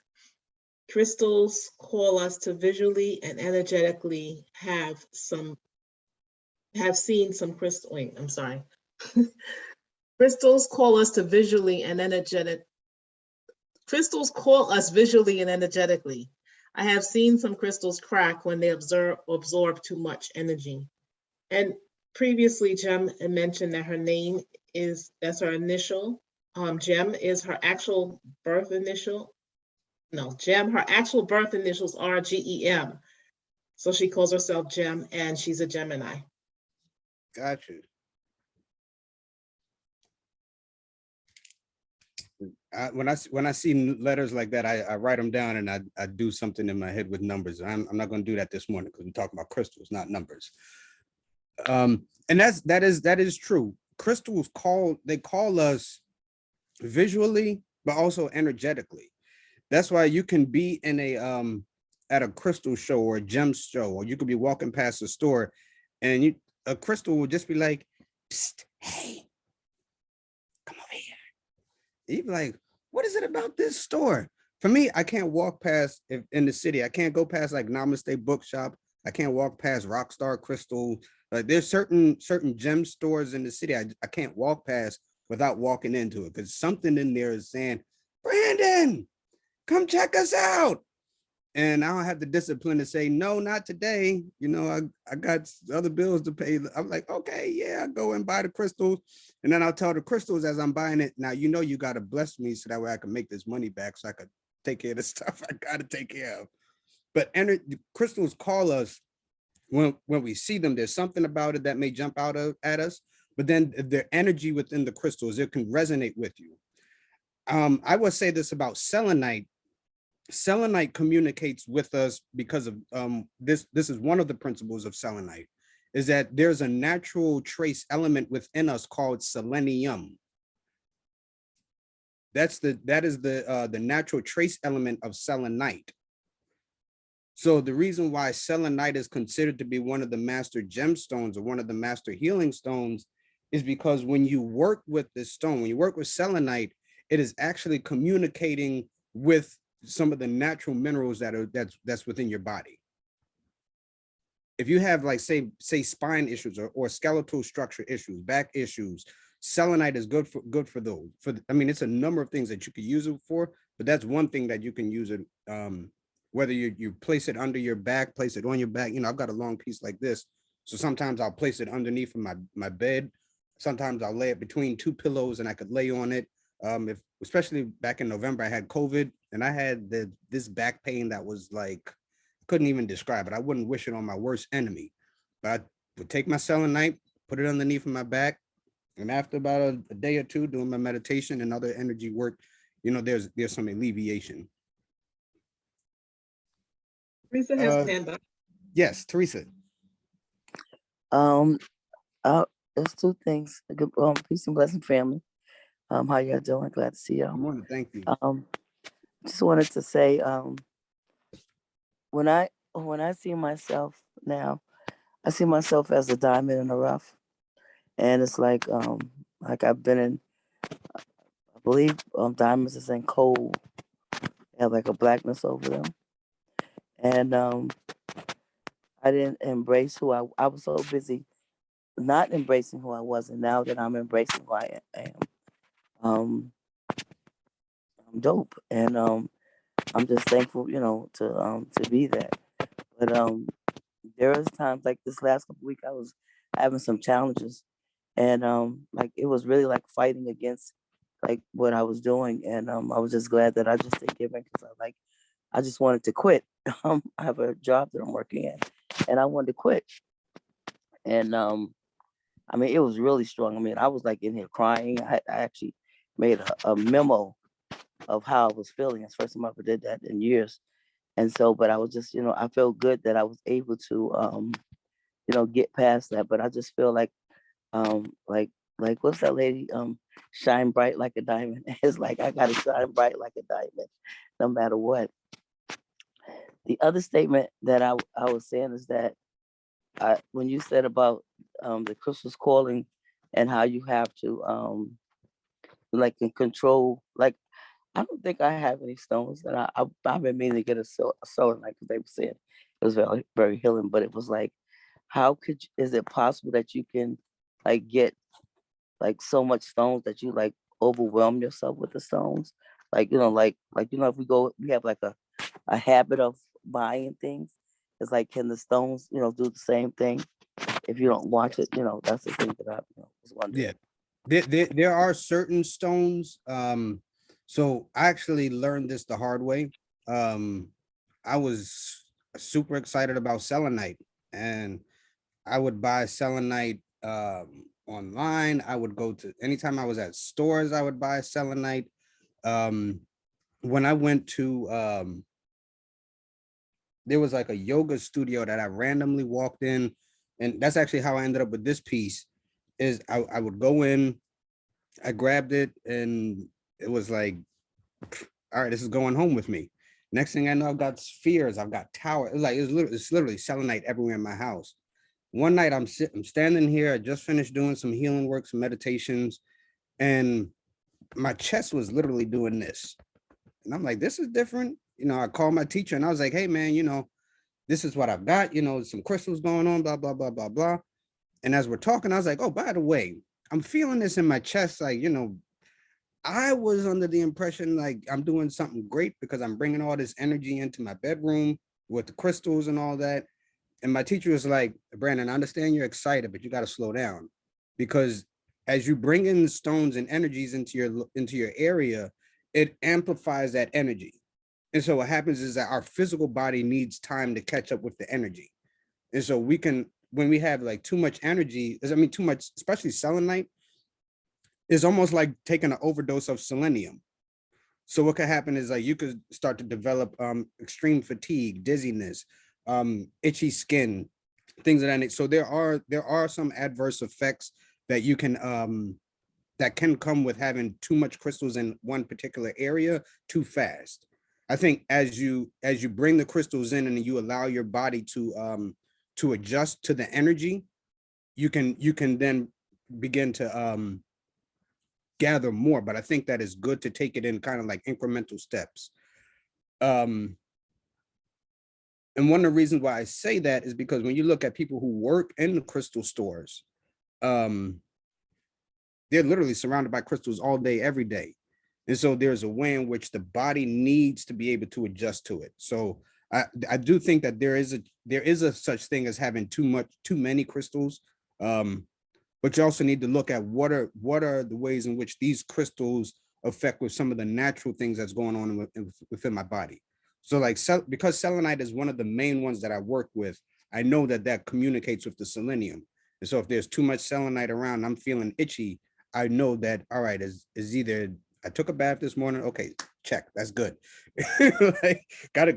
crystals call us to visually and energetically have seen some crystal. Wait, I'm sorry. Crystals call us to visually and energetic. Crystals call us visually and energetically. I have seen some crystals crack when they absorb too much energy. And previously, Jem mentioned that her name that's her initial. Jem is her actual birth initial. No, Jem, her actual birth initials are GEM. So she calls herself Jem, and she's a Gemini. Got you. When I see letters like that, I write them down and I do something in my head with numbers. I'm not going to do that this morning because we're talking about crystals, not numbers. And that is true. Crystals call us visually, but also energetically. That's why you can be in at a crystal show or a gem show, or you could be walking past a store, and a crystal will just be like, psst, hey, You'd be like, what is it about this store? For me, I can't walk past if in the city. I can't go past like Namaste Bookshop. I can't walk past Rockstar Crystal. Like there's certain gem stores in the city I can't walk past without walking into it because something in there is saying, Brandon, come check us out. And I don't have the discipline to say, no, not today. You know, I got other bills to pay. I'm like, okay, yeah, I go and buy the crystals. And then I'll tell the crystals as I'm buying it, now, you know, you got to bless me so that way I can make this money back so I could take care of the stuff I got to take care of. But crystals call us when we see them. There's something about it that may jump out at us, but then the energy within the crystals, it can resonate with you. I would say this about selenite. Selenite communicates with us because of this is one of the principles of selenite, is that there's a natural trace element within us called selenium. That is the natural trace element of selenite. So the reason why selenite is considered to be one of the master gemstones or one of the master healing stones is because when you work with this stone, when you work with selenite, it is actually communicating with some of the natural minerals that's within your body. If you have like say spine issues or skeletal structure issues, back issues, selenite is good for those. I mean, it's a number of things that you could use it for, but that's one thing that you can use it. Whether you place it under your back, place it on your back. You know, I've got a long piece like this, so sometimes I'll place it underneath of my bed. Sometimes I'll lay it between two pillows and I could lay on it. Especially back in November, I had COVID and I had this back pain that was like, couldn't even describe it. I wouldn't wish it on my worst enemy, but I would take my selenite, put it underneath of my back. And after about a day or two doing my meditation and other energy work, you know, there's some alleviation. Teresa has her hand up. Yes, Teresa. There's two things. Good, peace and blessing, family. How y'all doing? Glad to see y'all. Good morning. Thank you. Just wanted to say, when I see myself now, I see myself as a diamond in the rough, and it's like I've been in. I believe diamonds is in coal. They have like a blackness over them, and I didn't embrace who I was so busy not embracing who I was, and now that I'm embracing who I am, I'm dope, and I'm just thankful, you know, to be that. But there was times like this last couple weeks I was having some challenges, and like it was really like fighting against like what I was doing, and I was just glad that I just didn't give in because I just wanted to quit. I have a job that I'm working at, and I wanted to quit, and I mean, it was really strong. I mean, I was like in here crying. I actually made a memo of how I was feeling. It's the first time I ever did that in years. And so, but I was just, you know, I felt good that I was able to, you know, get past that. But I just feel like what's that lady? Shine bright like a diamond. It's like, I got to shine bright like a diamond, no matter what. The other statement that I was saying is that when you said about the crystals calling and how you have to like in control, like I don't think I have any stones, and I've been meaning to get a sewing like they were saying it was very very healing, but it was like, is it possible that you can like get like so much stones that you like overwhelm yourself with the stones, like you know if we have like a habit of buying things. It's like, can the stones, you know, do the same thing if you don't watch it? You know, that's the thing that I was wondering. Yeah, there are certain stones. So I actually learned this the hard way. I was super excited about selenite, and I would buy selenite online. I would go to anytime I was at stores, I would buy selenite. When I went to there was like a yoga studio that I randomly walked in, and that's actually how I ended up with this piece. Is I would go in, I grabbed it, and it was like, all right, this is going home with me. Next thing I know, I've got spheres, I've got towers. It's literally selenite everywhere in my house. One night I'm standing here, I just finished doing some healing work, some meditations, and my chest was literally doing this. And I'm like, this is different. I called my teacher and I was like, hey man, this is what I've got, some crystals going on, blah, blah, blah, blah, blah. And as we're talking, I was like, oh, by the way, I'm feeling this in my chest. Like, I was under the impression like I'm doing something great because I'm bringing all this energy into my bedroom with the crystals and all that. And my teacher was like, Brandon, I understand you're excited, but you got to slow down, because as you bring in stones and energies into your area, it amplifies that energy. And so what happens is that our physical body needs time to catch up with the energy. And so when we have like too much energy, too much, especially selenite, is almost like taking an overdose of selenium. So what could happen is like you could start to develop extreme fatigue, dizziness, itchy skin, things of that nature. So there are some adverse effects that you can that can come with having too much crystals in one particular area too fast. I think as you bring the crystals in and you allow your body to adjust to the energy, you can then begin to gather more. But I think that is good to take it in kind of like incremental steps. And one of the reasons why I say that is because when you look at people who work in the crystal stores, they're literally surrounded by crystals all day, every day. And so there's a way in which the body needs to be able to adjust to it. So I do think that there is a such thing as having too many crystals. But you also need to look at what are the ways in which these crystals affect with some of the natural things that's going on within my body. So like, because selenite is one of the main ones that I work with, I know that communicates with the selenium. And so if there's too much selenite around, I'm feeling itchy, I know that, all right, is either I took a bath this morning, okay, check, that's good. Like,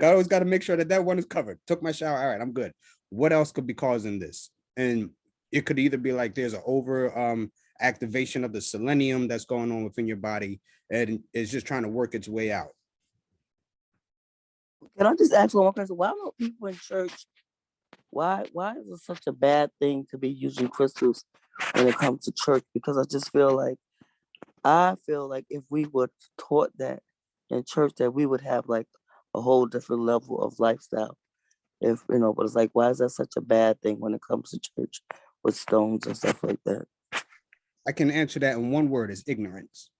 always got to make sure that one is covered. Took my shower, all right, I'm good. What else could be causing this? And it could either be like there's an over activation of the selenium that's going on within your body, and it's just trying to work its way out. Can I just ask one question? Why don't people in church, why is it such a bad thing to be using crystals when it comes to church? Because I feel like if we were taught that in church, that we would have like a whole different level of lifestyle. But it's like, why is that such a bad thing when it comes to church with stones and stuff like that? I can answer that in one word: is ignorance.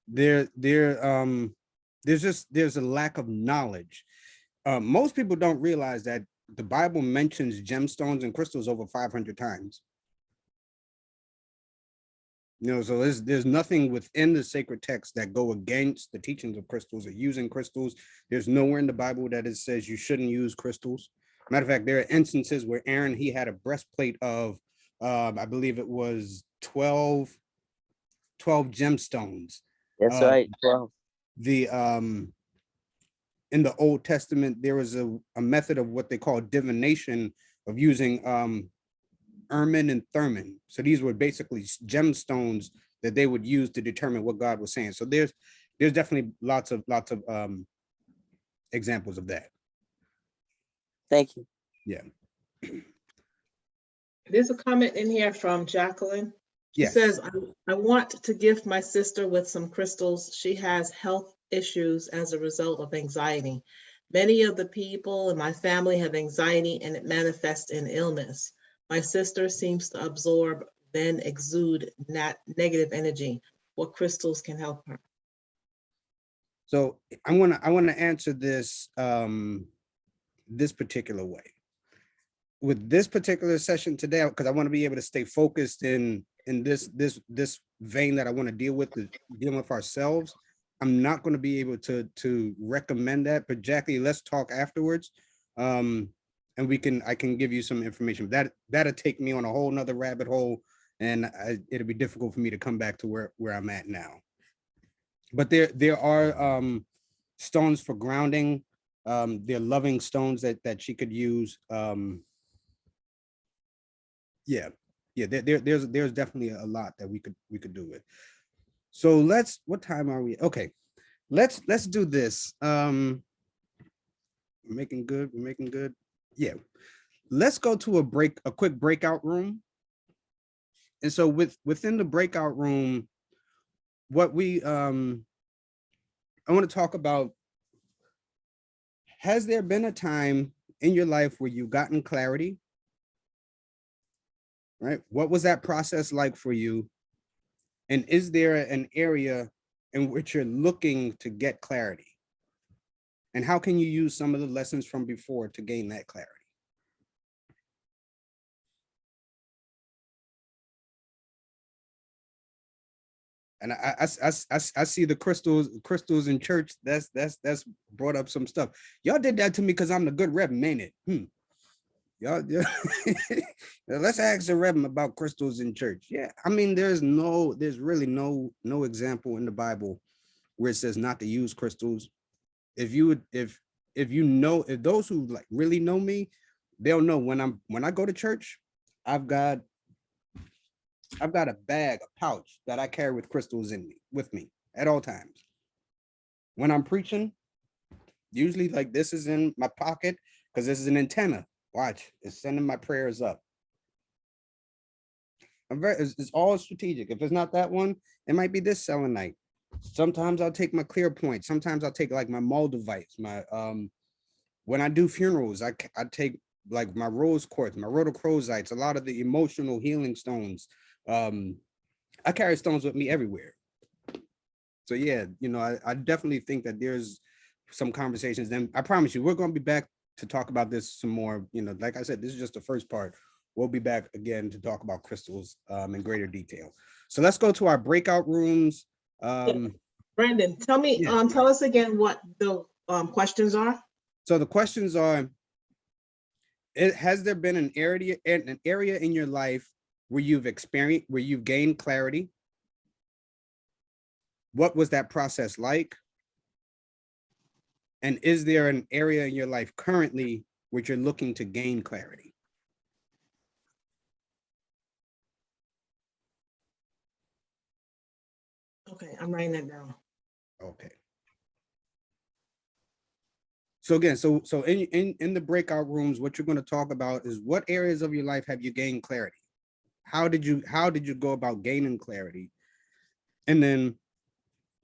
There's a lack of knowledge. Most people don't realize that the Bible mentions gemstones and crystals over 500 times. So there's nothing within the sacred text that go against the teachings of crystals or using crystals. There's nowhere in the Bible that it says you shouldn't use crystals. Matter of fact, there are instances where Aaron, he had a breastplate of, I believe it was 12 gemstones. That's right. 12. In the Old Testament, there was a method of what they call divination, of using ermine and thurman. So these were basically gemstones that they would use to determine what God was saying. So there's definitely lots of examples of that. Thank you. Yeah. There's a comment in here from Jacqueline. She Yes. says, I want to gift my sister with some crystals. She has health issues as a result of anxiety. Many of the people in my family have anxiety and it manifests in illness. My sister seems to absorb, then exude negative energy. What crystals can help her? So I want to answer this this particular way. With this particular session today, because I want to be able to stay focused in this vein that I want to deal with ourselves. I'm not going to be able to recommend that, but Jackie, let's talk afterwards. And I can give you some information. That'll take me on a whole nother rabbit hole, and it'll be difficult for me to come back to where I'm at now. But there are stones for grounding. They're loving stones that she could use. There's definitely a lot that we could do with. So what time are we? Okay, let's do this. We're making good. Yeah, let's go to a quick breakout room. And so within the breakout room, what we I want to talk about, has there been a time in your life where you've gotten clarity? Right? What was that process like for you? And is there an area in which you're looking to get clarity? And how can you use some of the lessons from before to gain that clarity? And I see the crystals in church. That's brought up some stuff. Y'all did that to me because I'm the good Reverend, ain't it? Y'all, let's ask the Reverend about crystals in church. Yeah, I mean, there's really no example in the Bible where it says not to use crystals. If those who like really know me, they'll know when I go to church, I've got a bag, a pouch that I carry with crystals with me at all times. When I'm preaching, usually like this is in my pocket because this is an antenna. Watch, it's sending my prayers up. It's all strategic. If it's not that one, it might be this selenite. Sometimes I'll take my clear point. Sometimes I'll take like my mull device. When I do funerals, I take like my rose quartz, my rhodochrosites, a lot of the emotional healing stones. I carry stones with me everywhere. So yeah, I definitely think that there's some conversations. Then I promise you, we're going to be back to talk about this some more. Like I said, this is just the first part. We'll be back again to talk about crystals in greater detail. So let's go to our breakout rooms. Brandon, tell us again what the questions are. So the questions are, has there been an area in your life where you've gained clarity? What was that process like? And is there an area in your life currently which you're looking to gain clarity? Okay, I'm writing that down. Okay. So again, so in the breakout rooms, what you're going to talk about is what areas of your life have you gained clarity? How did you go about gaining clarity? And then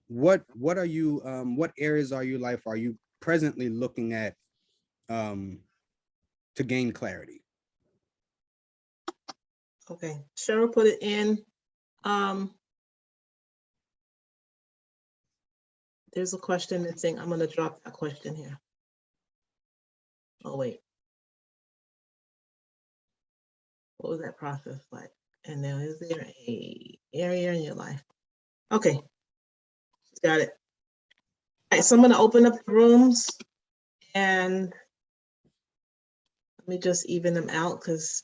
what areas of your life are you presently looking at to gain clarity? Okay, Cheryl put it in. There's a question that's saying, I'm going to drop that question here. Oh, wait. What was that process like? And now, is there a area in your life? Okay, got it. All right, so I'm going to open up the rooms and let me just even them out because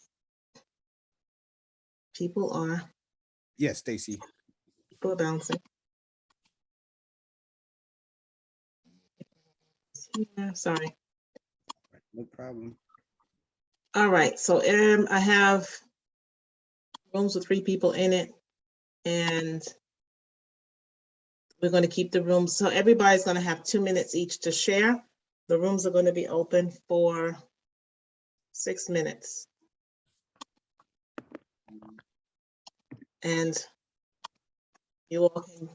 people are. Yes, Stacy. People are bouncing. Yeah, sorry. No problem. All right, so I have rooms with 3 people in it, and we're going to keep the rooms. So everybody's going to have 2 minutes each to share. The rooms are going to be open for 6 minutes. And you all can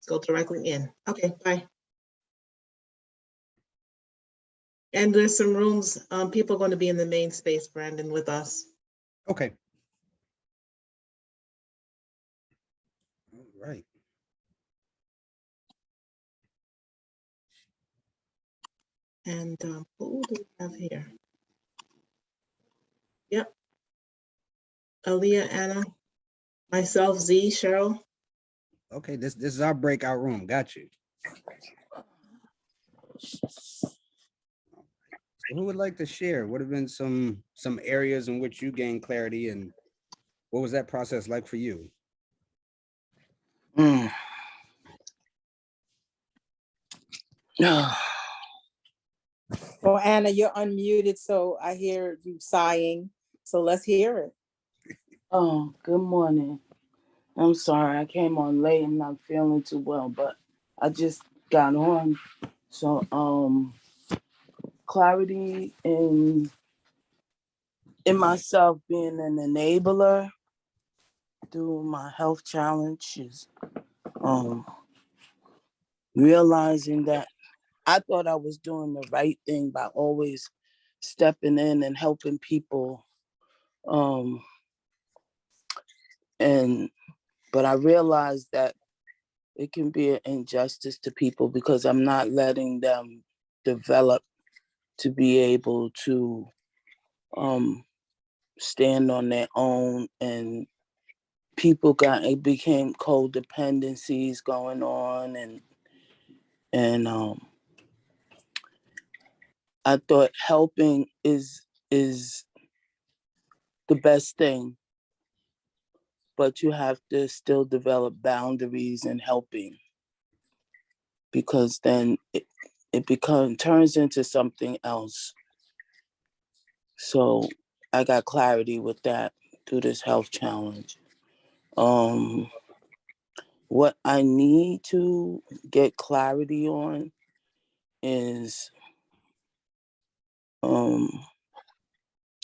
go directly in. Okay, bye. And there's some rooms, people are going to be in the main space, Brandon, with us. Okay. All right. And who do we have here? Yep. Aaliyah, Anna, myself, Z, Cheryl. Okay, this is our breakout room. Got you. So who would like to share? What have been some areas in which you gained clarity, and what was that process like for you? No. Well, Anna, you're unmuted, so I hear you sighing. So let's hear it. Oh, good morning. I'm sorry, I came on late. I'm not feeling too well, but I just got on. So, clarity in myself being an enabler through my health challenges. realizing that I thought I was doing the right thing by always stepping in and helping people. But I realized that it can be an injustice to people because I'm not letting them develop to be able to stand on their own, and it became codependencies going on, and I thought helping is the best thing, but you have to still develop boundaries in helping, because then it turns into something else. So I got clarity with that through this health challenge. What I need to get clarity on is,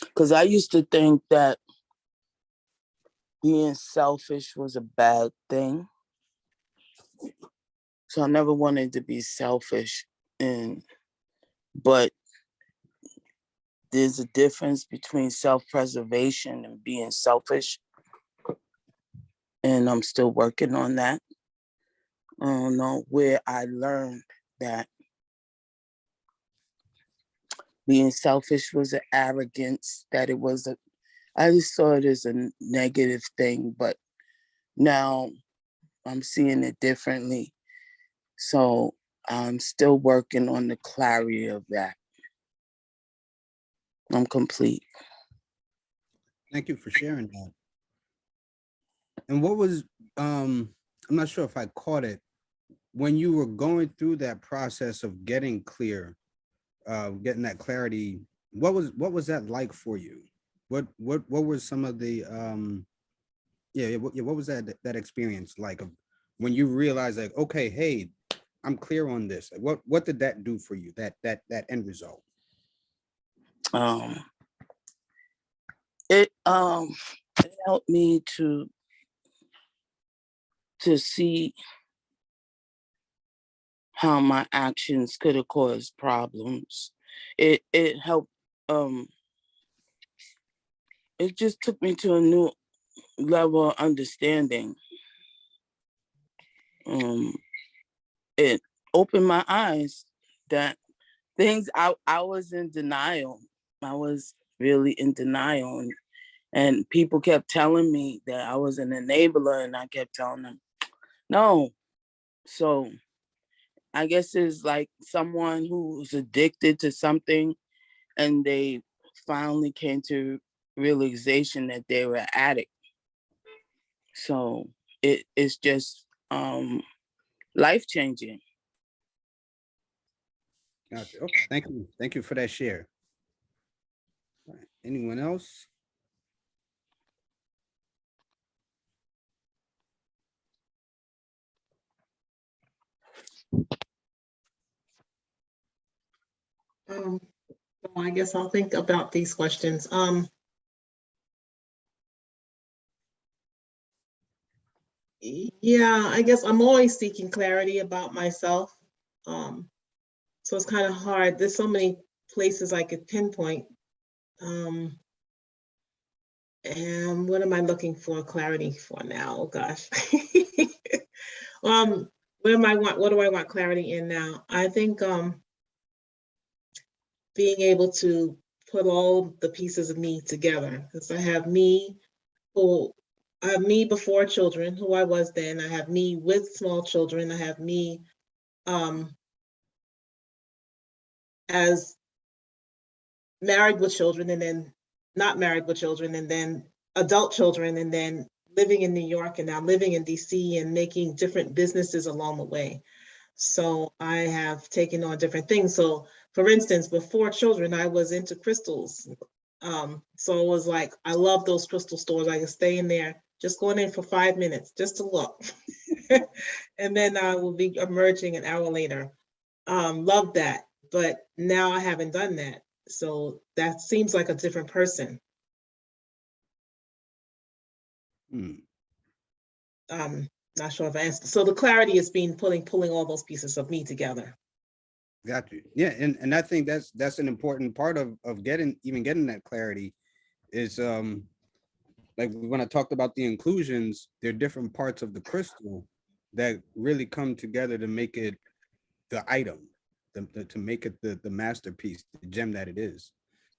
because I used to think that being selfish was a bad thing. So I never wanted to be selfish, but there's a difference between self-preservation and being selfish. And I'm still working on that. I don't know where I learned that being selfish was an arrogance, that I just saw it as a negative thing, but now I'm seeing it differently. So I'm still working on the clarity of that. I'm complete. Thank you for sharing that. And what was, I'm not sure if I caught it, when you were going through that process of getting clear, getting that clarity, what was that like for you? What were some of the, what was that experience like of when you realized like, okay, hey, I'm clear on this? Like, what did that do for you, that end result? It helped me to see how my actions could have caused problems. It helped, it just took me to a new level of understanding. It opened my eyes that things I was in denial. I was really in denial, and people kept telling me that I was an enabler, and I kept telling them, no. So I guess it's like someone who's addicted to something and they finally came to realization that they were an addict. So it's just life-changing. Gotcha. Okay, thank you for that share. All right. Anyone else? So I guess I'll think about these questions. Yeah, I guess I'm always seeking clarity about myself. So it's kind of hard. There's so many places I could pinpoint. And what am I looking for clarity for now? Oh gosh. What do I want clarity in now? I think being able to put all the pieces of me together, because I have me before children, who I was then. I have me with small children. I have me as married with children, and then not married with children, and then adult children, and then living in New York, and now living in DC, and making different businesses along the way. So I have taken on different things. So for instance, before children, I was into crystals. So it was like, I love those crystal stores. I could stay in there, just going in for 5 minutes, just to look. And then I will be emerging an hour later. Love that. But now I haven't done that. So that seems like a different person. Not sure if I answered. So the clarity is being pulling all those pieces of me together. Got you. Yeah, and I think that's an important part of getting that clarity is like when I talked about the inclusions, there are different parts of the crystal that really come together to make it the item, to make it the masterpiece, the gem that it is.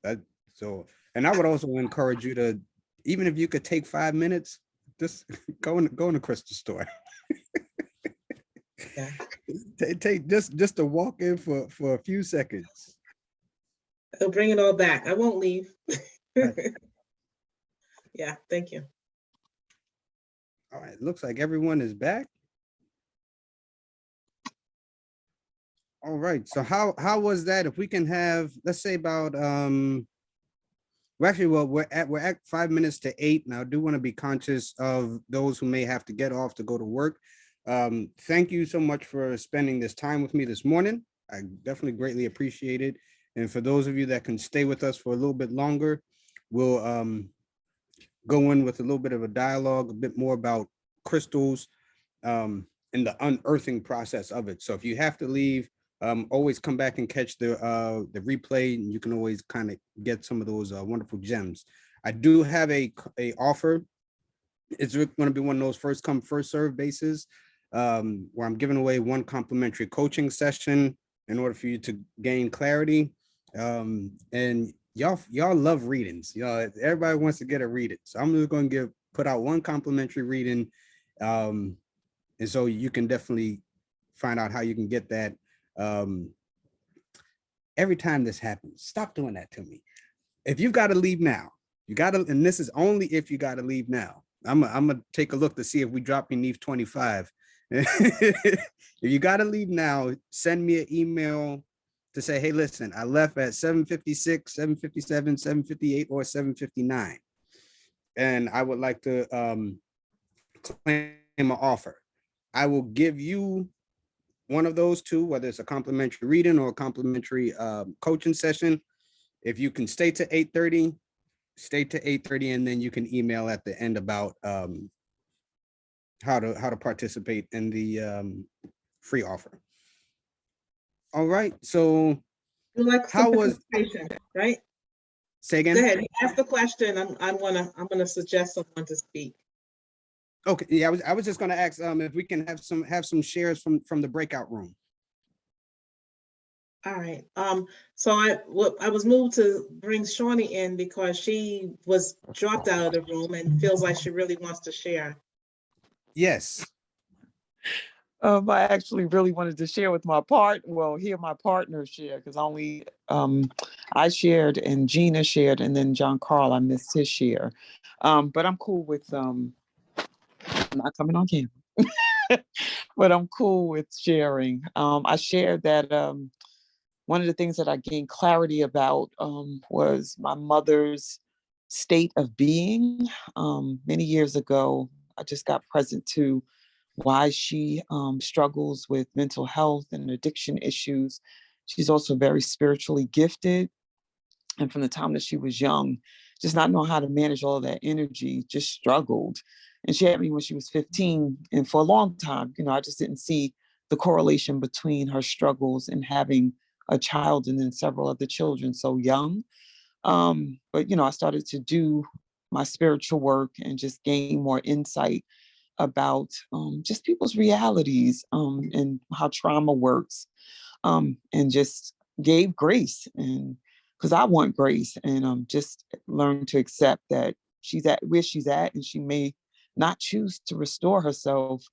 That so, and I would also encourage you to, even if you could take 5 minutes, just go in the crystal store. Yeah. Take just to walk in for a few seconds. I'll bring it all back. I won't leave. Right. Yeah, thank you. All right, looks like everyone is back. All right, so how was that? If we can have, let's say about well, actually, well, we're at 5 minutes to 8. Now I do want to be conscious of those who may have to get off to go to work. Thank you so much for spending this time with me this morning. I definitely greatly appreciate it. And for those of you that can stay with us for a little bit longer, we'll go in with a little bit of a dialogue, a bit more about crystals and the unearthing process of it. So if you have to leave, always come back and catch the replay, and you can always kind of get some of those wonderful gems. I do have a offer. It's going to be one of those first come first serve bases, where I'm giving away 1 complimentary coaching session in order for you to gain clarity. And y'all love readings. Everybody wants to get a reading. So I'm just going to put out 1 complimentary reading. And so you can definitely find out how you can get that. Every time this happens, stop doing that to me. If you've got to leave now, and this is only if you got to leave now. I'm gonna take a look to see if we drop beneath 25. If you got to leave now, send me an email to say, hey, listen, I left at 7:56, 7:57, 7:58, or 7:59. And I would like to claim an offer. I will give you one of those 2, whether it's a complimentary reading or a complimentary coaching session. If you can stay to 8:30, stay to 8:30, and then you can email at the end about how to participate in the free offer. All right. So You like how was, right? say again? Go ahead. You ask the question. I'm gonna suggest someone to speak. Okay. Yeah, I was just gonna ask if we can have some shares from the breakout room. All right. So I was moved to bring Shawnee in because she was dropped out of the room and feels like she really wants to share. Yes. I actually really wanted to share with hear my partner share, because only I shared and Gina shared, and then John Carl, I missed his share. But I'm cool with I'm not coming on camera, but I'm cool with sharing. I shared that one of the things that I gained clarity about was my mother's state of being. Many years ago, I just got present to why she struggles with mental health and addiction issues. She's also very spiritually gifted. And from the time that she was young, just not knowing how to manage all of that energy, just struggled. And she had me when she was 15. And for a long time, I just didn't see the correlation between her struggles and having a child and then several other children so young. But, I started to do my spiritual work and just gain more insight about just people's realities and how trauma works, and just gave grace, and because I want grace, and just learn to accept that she's at where she's at, and she may not choose to restore herself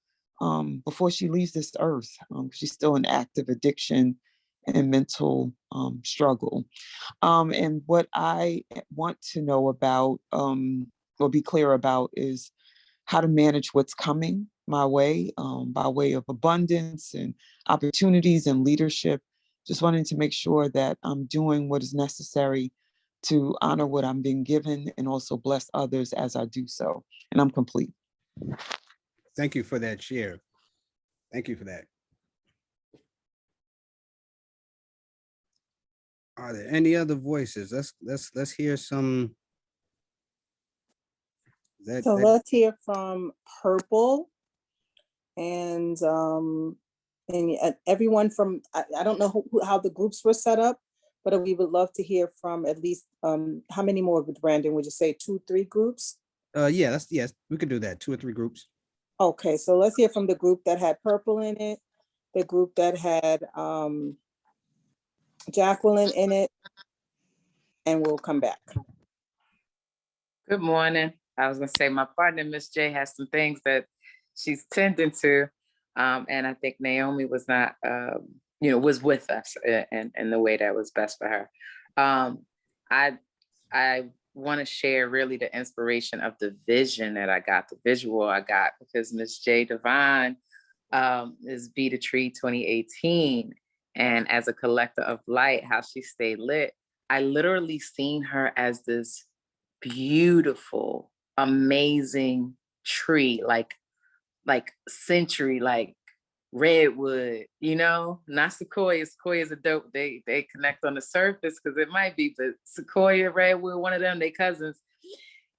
before she leaves this earth. She's still in active addiction and mental struggle. And what I want to know about, or be clear about, is how to manage what's coming my way, by way of abundance and opportunities and leadership. Just wanting to make sure that I'm doing what is necessary to honor what I'm being given and also bless others as I do so. And I'm complete. Thank you for that share. Thank you for that. Are there any other voices? Let's hear some. So let's hear from Purple. And everyone from, I don't know how the groups were set up, but we would love to hear from at least, how many more with Brandon? Would you say 2, 3 groups? Yeah, yes, we could do that. 2 or 3 groups. Okay, so let's hear from the group that had purple in it, the group that had Jacqueline in it, and we'll come back. Good morning. I was gonna say my partner, Miss J, has some things that she's tending to. And I think Naomi was not, was with us in the way that was best for her. I want to share really the inspiration of the vision that I got, the visual I got, because Miss J Divine is Be the Tree 2018. And as a collector of light, how she stayed lit, I literally seen her as this beautiful, amazing tree, like century, like redwood, not sequoia. Sequoia is a dope. They connect on the surface because it might be, but sequoia, redwood, one of them, they cousins.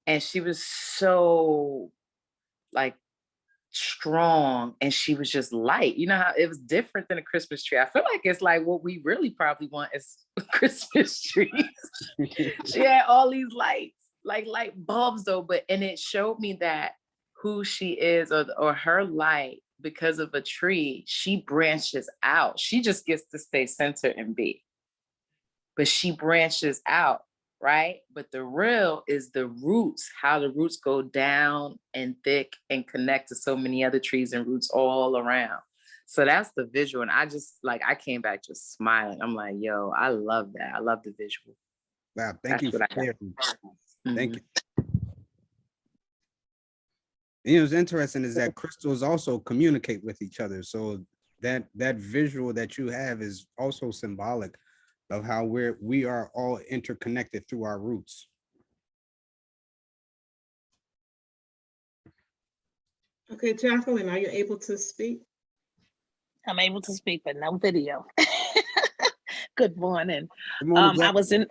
And she was so like strong, and she was just light. You know how it was different than a Christmas tree. I feel like it's like what we really probably want is Christmas trees. She had all these lights, like light bulbs though, and it showed me that who she is, or her light, because of a tree, she branches out. She just gets to stay centered and be, but she branches out, right? But the real is the roots, how the roots go down and thick and connect to so many other trees and roots all around. So that's the visual. And I just I came back just smiling. I'm like, yo, I love that. I love the visual. Wow, thank you for sharing. Thank you. You know, what's interesting is that crystals also communicate with each other. So that visual that you have is also symbolic of how we are all interconnected through our roots. Okay, Jacqueline, are you able to speak? I'm able to speak, but no video. Good morning. Good morning,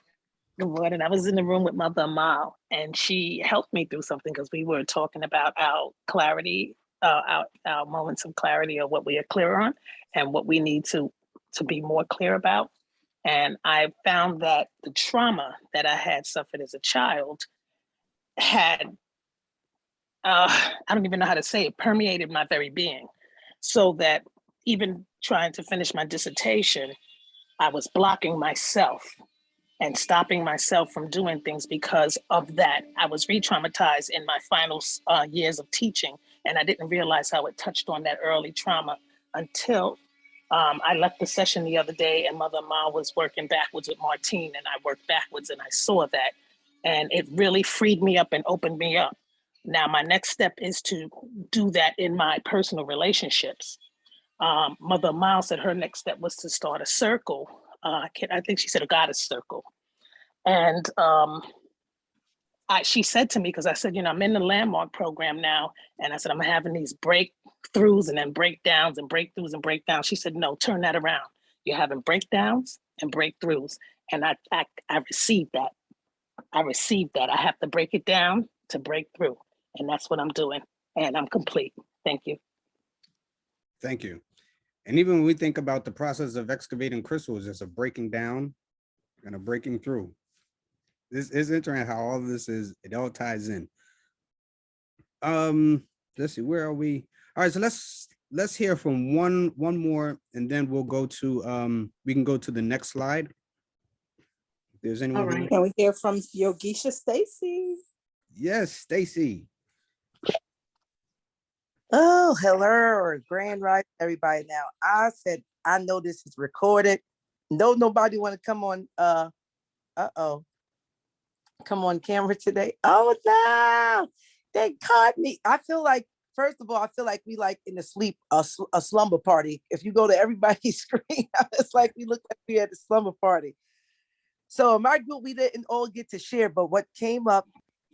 Good morning. I was in the room with Mother Amal, and she helped me through something because we were talking about our clarity, our moments of clarity, or what we are clear on, and what we need to be more clear about. And I found that the trauma that I had suffered as a child had, I don't even know how to say it, permeated my very being, so that even trying to finish my dissertation, I was blocking myself and stopping myself from doing things because of that. I was re-traumatized in my final years of teaching, and I didn't realize how it touched on that early trauma until I left the session the other day, and Mother Ma was working backwards with Martine, and I worked backwards, and I saw that. And it really freed me up and opened me up. Now, my next step is to do that in my personal relationships. Mother Miles said her next step was to start a circle. I think she said a goddess circle. And she said to me, because I said, I'm in the landmark program now. And I said, I'm having these breakthroughs and then breakdowns and breakthroughs and breakdowns. She said, no, turn that around. You're having breakdowns and breakthroughs. And I received that. I received that. I have to break it down to break through. And that's what I'm doing. And I'm complete. Thank you. Thank you. And even when we think about the process of excavating crystals, it's a breaking down and a breaking through. This is interesting how all of this it all ties in. Let's see, where are we? All right, so let's hear from one more, and then we'll go to we can go to the next slide. If there's anyone. All right. Can we hear from Yogisha Stacy? Yes, Stacy. Oh, hello, grand rising, everybody. Now, I said, I know this is recorded. No, nobody want to come on, come on camera today. Oh, no, they caught me. I feel like, first of all, I feel like we like in a a slumber party. If you go to everybody's screen, it's like we look like we at a slumber party. So in my group, we didn't all get to share, but what came up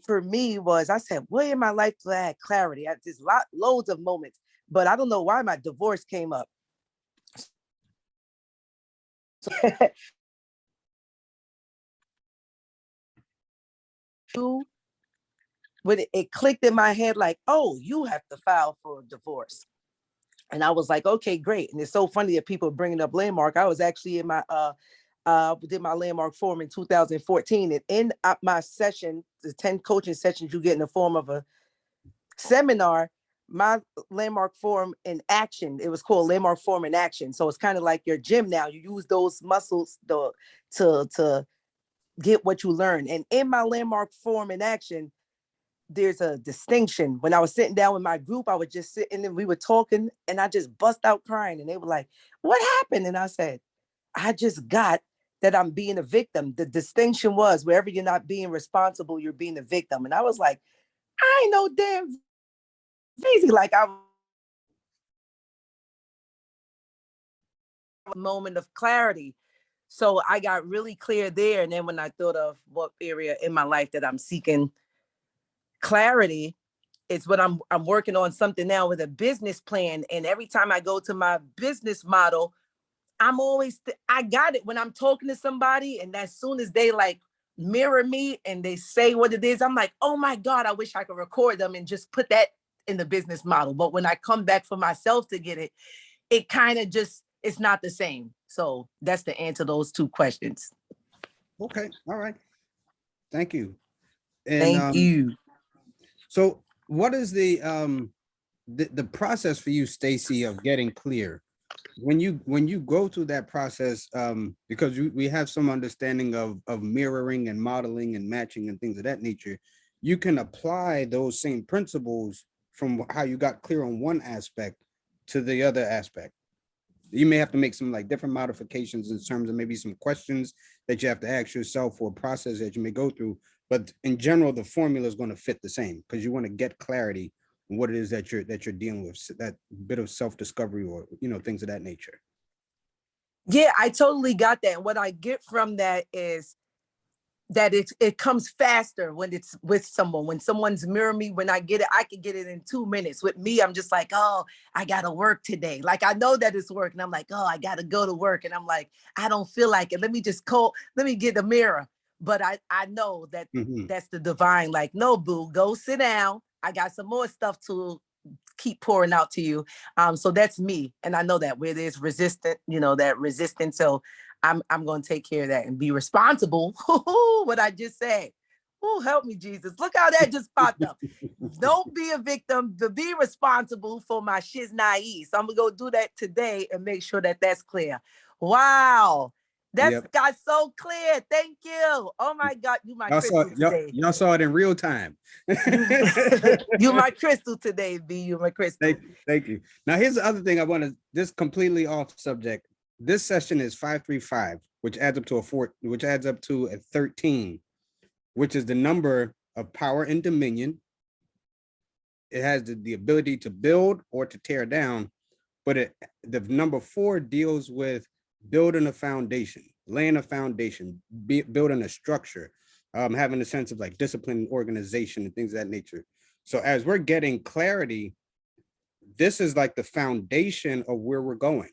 for me was, I said, where in my life do I have clarity? I just loads of moments, but I don't know why my divorce came up. When it clicked in my head, like, oh, you have to file for a divorce. And I was like, okay, great. And it's so funny that people are bringing up landmark. I was actually in my did my landmark forum in 2014, and in my session, the 10 coaching sessions you get in the form of a seminar, my landmark forum in action, it was called landmark forum in action. So it's kind of like your gym now. You use those muscles to get what you learn. And in my landmark forum in action, there's a distinction. When I was sitting down with my group, I was just sitting and we were talking, and I just bust out crying, and they were like, what happened? And I said, I just got that I'm being a victim. The distinction was wherever you're not being responsible, you're being a victim. And I was like, I ain't no damn crazy. Like I moment of clarity. So I got really clear there. And then when I thought of what area in my life that I'm seeking clarity, it's what I'm working on something now with a business plan. And every time I go to my business model, I'm always, I got it when I'm talking to somebody, and as soon as they like mirror me and they say what it is, I'm like, oh my God, I wish I could record them and just put that in the business model. But when I come back for myself to get it, it kind of just, it's not the same. So that's the answer to those two questions. Okay. All right. Thank you. And Thank you. so what is the process for you, Stacy, of getting clear? When you go through that process, because we have some understanding of mirroring and modeling and matching and things of that nature, you can apply those same principles from how you got clear on one aspect to the other aspect. You may have to make some like different modifications in terms of maybe some questions that you have to ask yourself, or a process that you may go through. But in general, the formula is going to fit the same, because you want to get clarity on what it is that you're dealing with, that bit of self-discovery, or things of that nature. Yeah, I totally got that. And what I get from that is that it comes faster when it's with someone. When someone's mirroring me, when I get it, I can get it in 2 minutes. With me, I'm just like, oh, I gotta work today. Like I know that it's work, and I'm like, oh, I gotta go to work, and I'm like, I don't feel like it. Let me get a mirror. But I know that that's the divine. Like, no, boo, go sit down. I got some more stuff to keep pouring out to you. So that's me, and I know that where there's that resistance. So I'm going to take care of that and be responsible. What I just said. Oh, help me, Jesus. Look how that just popped up. Don't be a victim, to be responsible for my shiz naive. So I'm going to go do that today and make sure that that's clear. Wow. That's got so clear. Thank you. Oh my God. You my crystal today. Y'all saw it in real time. You my crystal today, B. You my crystal. Thank you. Now, here's the other thing I want to, just completely off subject. This session is 535, which adds up to a 13, which is the number of power and dominion. It has the ability to build or to tear down, but the number 4 deals with building a foundation, laying a foundation, building a structure, having a sense of like discipline and organization and things of that nature. So as we're getting clarity, this is like the foundation of where we're going.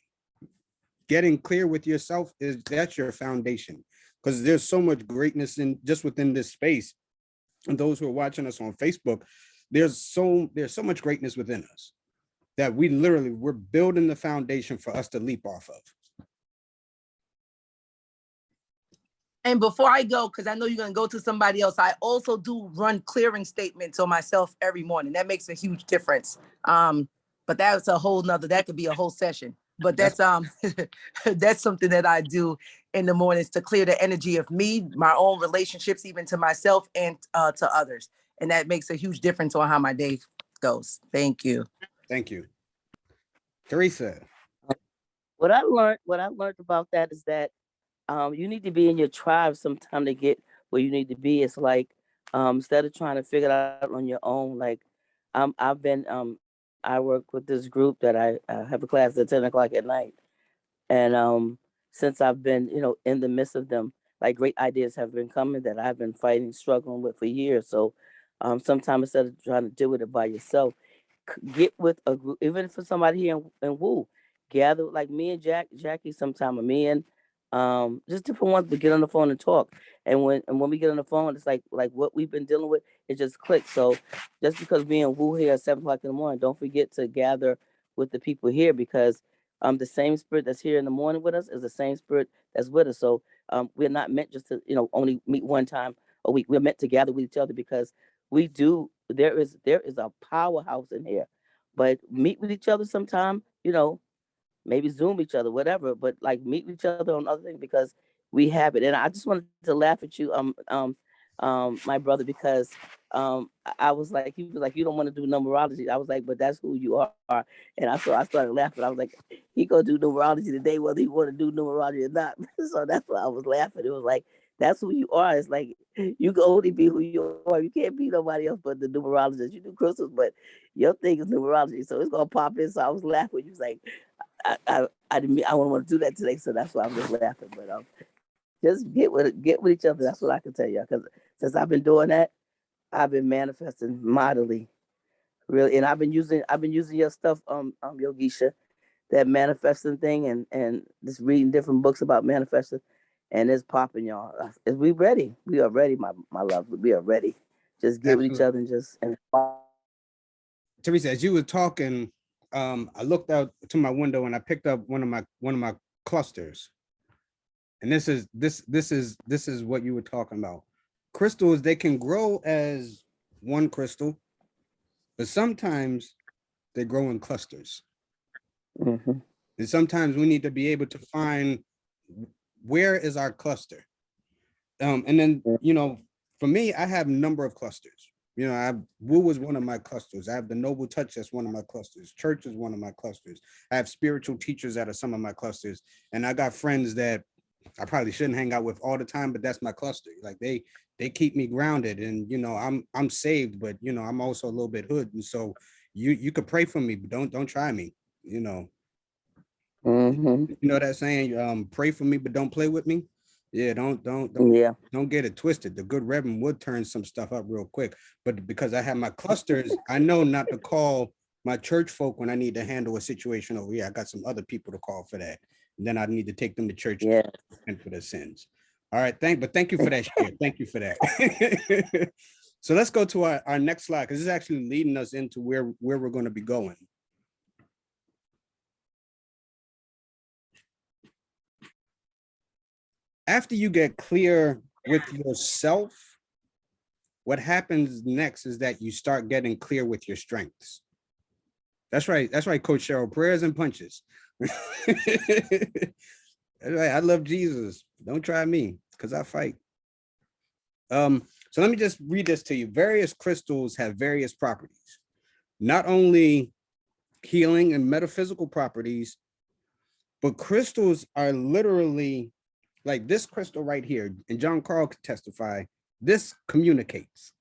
Getting clear with yourself, that's your foundation, because there's so much greatness in just within this space. And those who are watching us on Facebook, there's so much greatness within us that we're building the foundation for us to leap off of. And before I go, because I know you're going to go to somebody else, I also do run clearing statements on myself every morning. That makes a huge difference. But that's a whole nother, that could be a whole session. But that's that's something that I do in the mornings to clear the energy of me, my own relationships, even to myself and to others. And that makes a huge difference on how my day goes. Thank you. Thank you. Teresa. What I learned about that is that you need to be in your tribe sometime to get where you need to be. It's like instead of trying to figure it out on your own, like I work with this group that I have a class at 10 o'clock at night. And since I've been, in the midst of them, like great ideas have been coming that I've been fighting, struggling with for years. So sometimes instead of trying to deal with it by yourself, get with a group, even for somebody here in Woo, gather like me and Jackie sometime, or me and just different ones, to get on the phone and talk. And when we get on the phone, it's like what we've been dealing with, it just clicks. So just because we in Woo here at 7 o'clock in the morning, don't forget to gather with the people here, because the same spirit that's here in the morning with us is the same spirit that's with us. So we're not meant just to, only meet one time a week. We're meant to gather with each other because we do. There is a powerhouse in here, but meet with each other sometime. Maybe Zoom each other, whatever, but like meet each other on other things because we have it. And I just wanted to laugh at you, my brother, because I was like, he was like, you don't want to do numerology. I was like, but that's who you are. And I started laughing. I was like, he gonna do numerology today, whether he want to do numerology or not. So that's why I was laughing. It was like, that's who you are. It's like you can only be who you are. You can't be nobody else but the numerologist. You do crystals, but your thing is numerology. So it's gonna pop in. So I was laughing. You was like, I didn't mean, I wouldn't want to do that today, so that's why I'm just laughing. But just get with each other. That's what I can tell you. Because since I've been doing that, I've been manifesting mightily, really. And I've been using your stuff, Yogisha, that manifesting thing, and just reading different books about manifesting, and it's popping, y'all. We ready? We are ready, my love. We are ready. Just get with each other and Teresa, as you were talking, I looked out to my window and I picked up one of my clusters. And this is what you were talking about. Crystals, they can grow as one crystal, but sometimes they grow in clusters. Mm-hmm. And sometimes we need to be able to find where is our cluster. And then, for me, I have a number of clusters. Wu is one of my clusters. I have the Noble Touch, that's one of my clusters. Church is one of my clusters. I have spiritual teachers that are some of my clusters. And I got friends that I probably shouldn't hang out with all the time, but that's my cluster. Like they keep me grounded, and I'm saved, but I'm also a little bit hood. And so you could pray for me, but don't try me, Mm-hmm. You know that saying, pray for me, but don't play with me. Yeah, don't get it twisted. The good Reverend would turn some stuff up real quick, but because I have my clusters, I know not to call my church folk when I need to handle a situation over here. I got some other people to call for that. And then I need to take them to church and for their sins. All right, thank you for that share. Thank you for that. So let's go to our next slide, because this is actually leading us into where we're going to be going. After you get clear with yourself, what happens next is that you start getting clear with your strengths. That's right, Coach Cheryl. Prayers and punches. I love Jesus. Don't try me, because I fight. So let me just read this to you. Various crystals have various properties, not only healing and metaphysical properties, but crystals are literally like this crystal right here, and John Carl could testify, this communicates.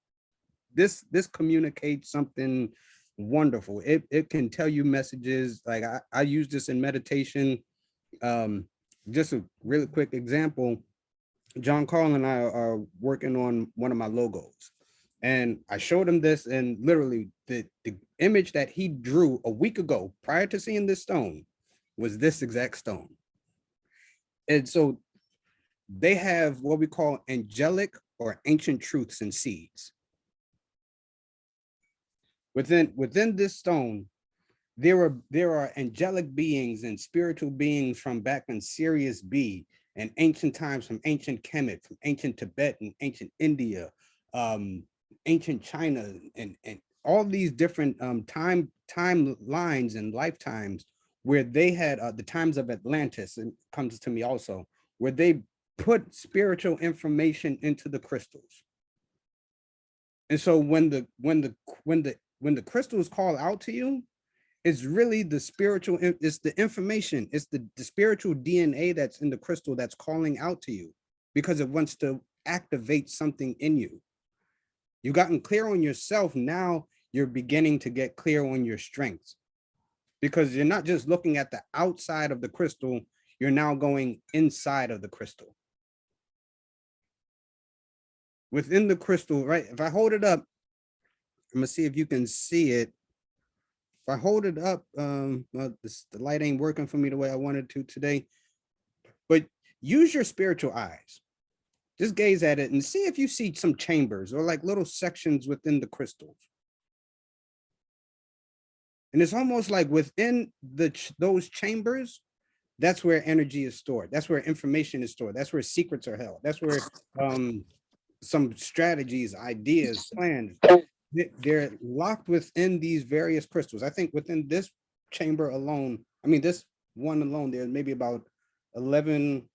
This communicates something wonderful. It can tell you messages. Like I use this in meditation. Just a really quick example. John Carl and I are working on one of my logos, and I showed him this, and literally the image that he drew a week ago prior to seeing this stone was this exact stone. And so they have what we call angelic or ancient truths and seeds. Within this stone, there are angelic beings and spiritual beings from back in Sirius B and ancient times, from ancient Kemet, from ancient Tibet and ancient India, ancient China, and all these different timelines and lifetimes where they had the times of Atlantis, and comes to me also, where they put spiritual information into the crystals. And so when the crystals call out to you, it's really the spiritual, it's the information, it's the spiritual DNA that's in the crystal that's calling out to you, because it wants to activate something in you. You've gotten clear on yourself. Now you're beginning to get clear on your strengths, because you're not just looking at the outside of the crystal, you're now going inside of the crystal. Within the crystal, right? If I hold it up, I'm gonna see if you can see it. If I hold it up, well, the light ain't working for me the way I wanted to today, but use your spiritual eyes. Just gaze at it and see if you see some chambers or like little sections within the crystals. And it's almost like within those chambers, that's where energy is stored. That's where information is stored. That's where secrets are held. That's where some strategies, ideas, plans, they're locked within these various crystals. I think within this chamber alone, I mean, this one alone, there's maybe about 11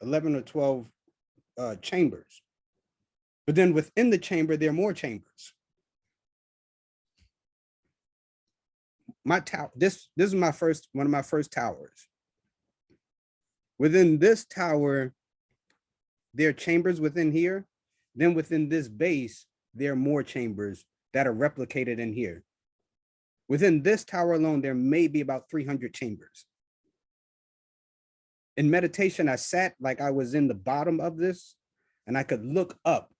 or 12 chambers. But then within the chamber, there are more chambers. My tower, this is one of my first towers. Within this tower, there are chambers within here. Then within this base, there are more chambers that are replicated in here. Within this tower alone, there may be about 300 chambers. In meditation, I sat like I was in the bottom of this, and I could look up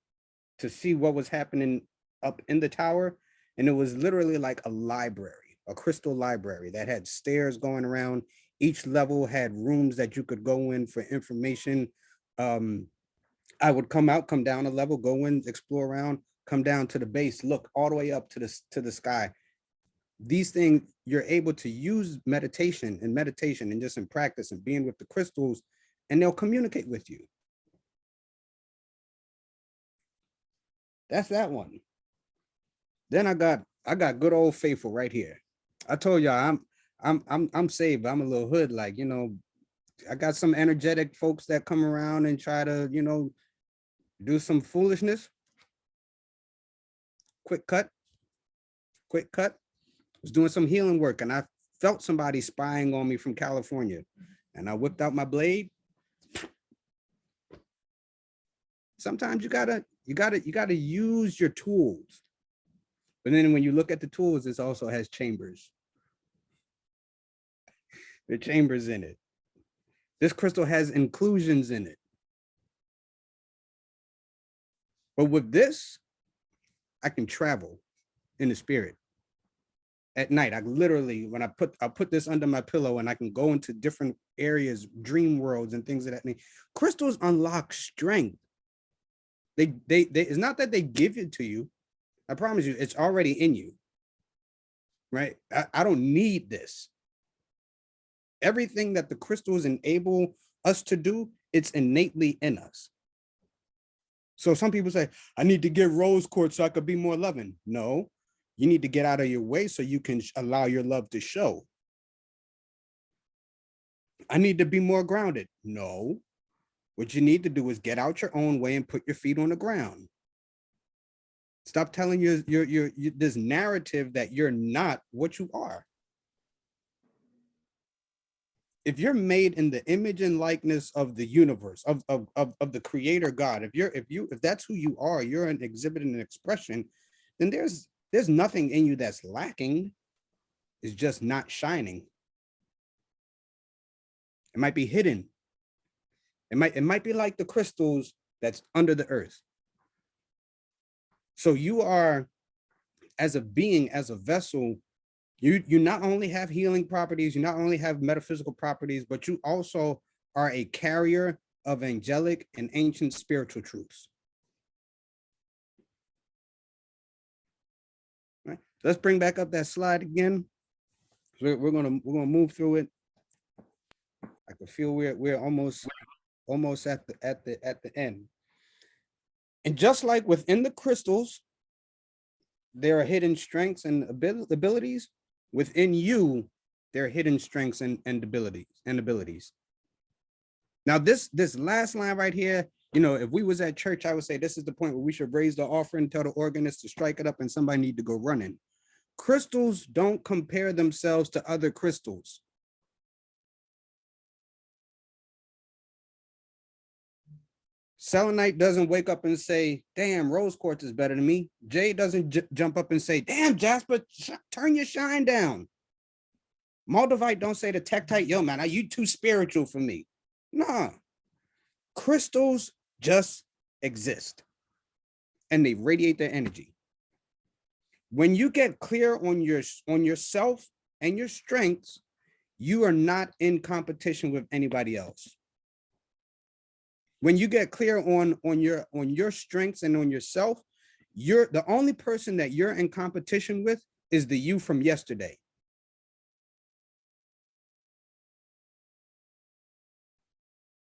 to see what was happening up in the tower. And it was literally like a library, a crystal library that had stairs going around. Each level had rooms that you could go in for information. I would come down a level, go in, explore around, come down to the base, look all the way up to the sky. These things, you're able to use meditation and just in practice and being with the crystals, and they'll communicate with you. That's that one. Then I got good old Faithful right here. I told y'all I'm saved. I'm a little hood, like, you know, I got some energetic folks that come around and try to, you know, do some foolishness. Quick cut. Was doing some healing work, and I felt somebody spying on me from California, and I whipped out my blade. Sometimes you gotta use your tools. But then when you look at the tools, it also has chambers. There are chambers in it. This crystal has inclusions in it. But with this, I can travel in the spirit. At night, I literally, when I put this under my pillow, and I can go into different areas, dream worlds and things of that nature. Crystals unlock strength. They it's not that they give it to you. I promise you, it's already in you, right? I don't need this. Everything that the crystals enable us to do, it's innately in us. So some people say, I need to get rose quartz so I could be more loving. No, you need to get out of your way so you can allow your love to show. I need to be more grounded. No, what you need to do is get out your own way and put your feet on the ground. Stop telling your this narrative that you're not what you are. If you're made in the image and likeness of the universe, of the creator God, if that's who you are, you're an exhibit and an expression, then there's nothing in you that's lacking. It's just not shining. It might be hidden. It might be like the crystals that's under the earth. So you are, as a being, as a vessel, you not only have healing properties, you not only have metaphysical properties, but you also are a carrier of angelic and ancient spiritual truths. All right, let's bring back up that slide again. We're gonna move through it. I can feel we're almost at the end. And just like within the crystals, there are hidden strengths and abilities. Within you, there are hidden strengths and abilities. Now, this last line right here, you know, if we was at church, I would say this is the point where we should raise the offering, tell the organist to strike it up, and somebody need to go running. Crystals don't compare themselves to other crystals. Selenite doesn't wake up and say, damn, rose quartz is better than me. Jay doesn't jump up and say, damn, Jasper, turn your shine down. Moldavite don't say to Tektite, yo, man, are you too spiritual for me? Nah. Crystals just exist, and they radiate their energy. When you get clear on yourself and your strengths, you are not in competition with anybody else. When you get clear on your strengths and on yourself, you're the only person that you're in competition with is the you from yesterday.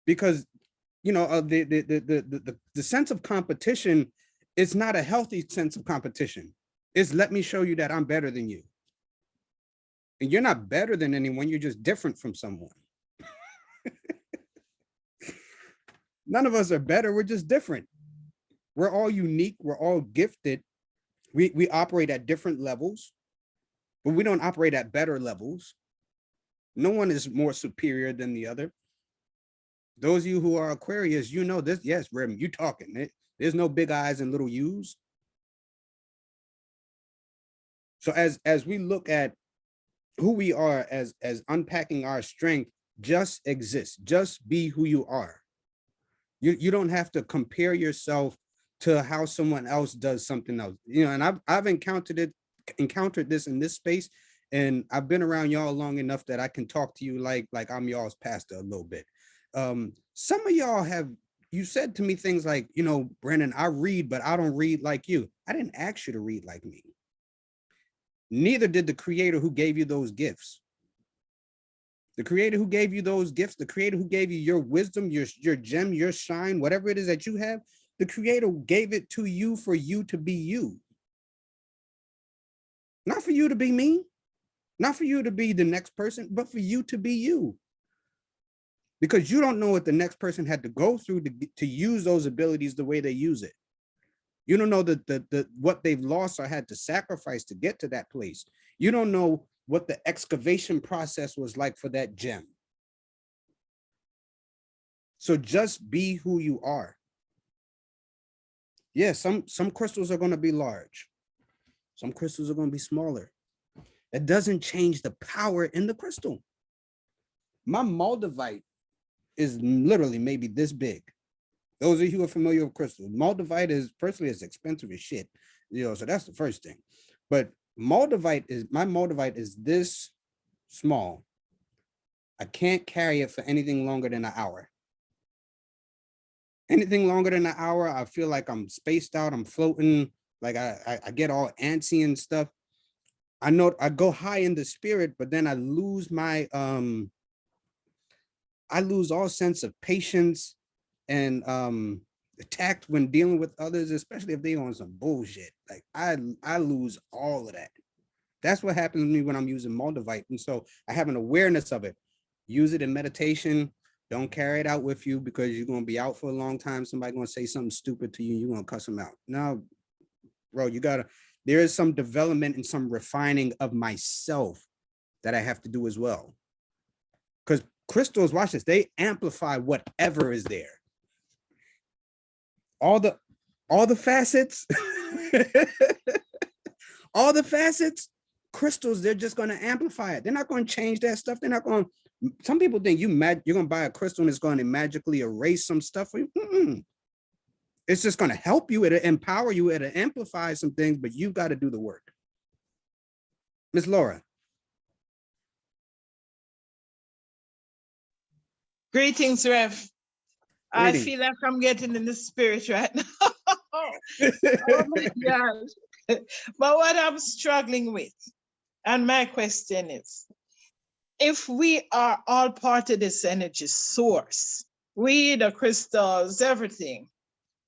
because the sense of competition is not a healthy sense of competition. It's let me show you that I'm better than you. And you're not better than anyone, you're just different from someone. None of us are better, we're just different. We're all unique, we're all gifted. We operate at different levels, but we don't operate at better levels. No one is more superior than the other. Those of you who are Aquarius, you know this. Yes, Rem, you talking. There's no big eyes and little U's. So as we look at who we are as unpacking our strength, just exist, just be who you are. You don't have to compare yourself to how someone else does something else. And I've encountered this in this space, and I've been around y'all long enough that I can talk to you like I'm y'all's pastor a little bit. Some of y'all you said to me things like, Brandon, I read, but I don't read like you. I didn't ask you to read like me. Neither did the creator who gave you those gifts. The creator who gave you those gifts, the creator who gave you your wisdom, your gem, your shine, whatever it is that you have, the creator gave it to you for you to be you. Not for you to be me, not for you to be the next person, but for you to be you. Because you don't know what the next person had to go through to use those abilities the way they use it. You don't know what they've lost or had to sacrifice to get to that place. You don't know what the excavation process was like for that gem. So just be who you are. Yeah, some crystals are going to be large. Some crystals are going to be smaller. It doesn't change the power in the crystal. My moldavite is literally maybe this big. Those of you who are familiar with crystals, moldavite is personally it's expensive as shit, so that's the first thing. But my moldavite is this small. I can't carry it for anything longer than an hour. Anything longer than an hour, I feel like I'm spaced out, I'm floating, like I get all antsy and stuff. I know I go high in the spirit, but then I lose my I lose all sense of patience and tact when dealing with others, especially if they on some bullshit. Like I lose all of that. That's what happens to me when I'm using moldavite. And so I have an awareness of it. Use it in meditation. Don't carry it out with you because you're going to be out for a long time. Somebody's going to say something stupid to you. You're going to cuss them out. No, bro, there is some development and some refining of myself that I have to do as well. Because crystals, watch this, they amplify whatever is there. All the facets, all the facets, crystals, they're just going to amplify it. They're not going to change that stuff. They're not going to, some people think you're going to buy a crystal and it's going to magically erase some stuff for you. Mm-mm. It's just going to help you, it'll empower you, it'll amplify some things, but you've got to do the work. Miss Laura. Greetings, Rev. Greetings. I feel like I'm getting in the spirit right now. Oh my gosh. But what I'm struggling with, and my question is, if we are all part of this energy source, we, the crystals, everything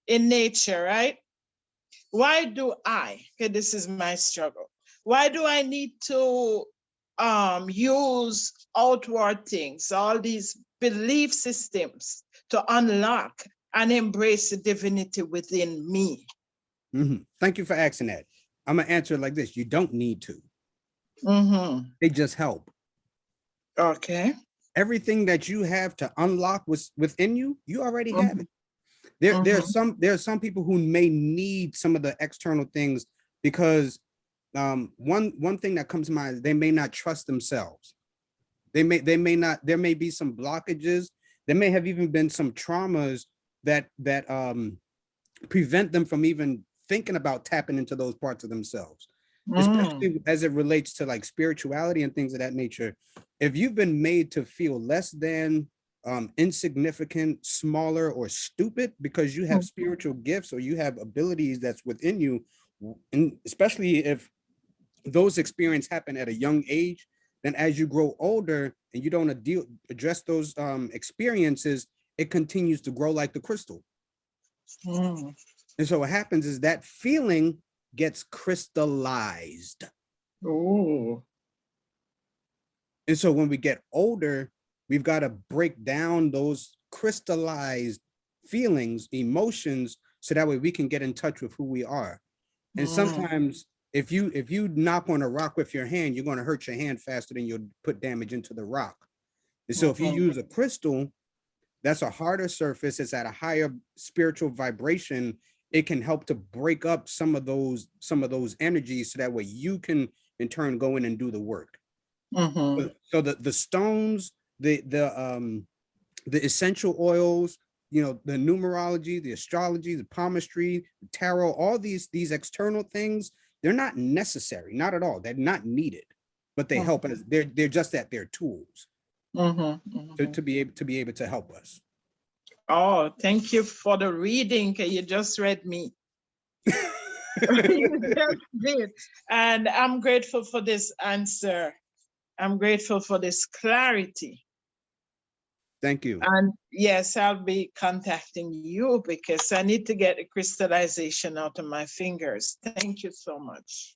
in nature, right? Why do okay, this is my struggle. Why do I need to use outward things, all these belief systems to unlock and embrace the divinity within me? Mm-hmm. Thank you for asking that. I'm gonna answer it like this. You don't need to. Mm-hmm. They just help. Okay. Everything that you have to unlock within you, you already have it. There are some people who may need some of the external things because one thing that comes to mind is they may not trust themselves. They may not, there may be some blockages. There may have even been some traumas that prevent them from even thinking about tapping into those parts of themselves, especially as it relates to like spirituality and things of that nature. If you've been made to feel less than, insignificant, smaller, or stupid because you have spiritual gifts or you have abilities that's within you, and especially if those experiences happen at a young age, then as you grow older and you don't address those experiences, it continues to grow like the crystal. Mm. And so what happens is that feeling gets crystallized. Oh. And so when we get older, we've got to break down those crystallized feelings, emotions, so that way we can get in touch with who we are. And sometimes if you knock on a rock with your hand, you're going to hurt your hand faster than you'll put damage into the rock. And so if you use a crystal, that's a harder surface, it's at a higher spiritual vibration, it can help to break up some of those energies, so that way you can in turn go in and do the work. So the stones, the essential oils, you know, the numerology, the astrology, the palmistry, the tarot, all these external things, they're not necessary, not at all. They're not needed, but they help us. They're just that they're tools to be able to help us. Oh, thank you for the reading. You just read me. You just did. And I'm grateful for this answer. I'm grateful for this clarity. Thank you. And yes, I'll be contacting you because I need to get the crystallization out of my fingers. Thank you so much.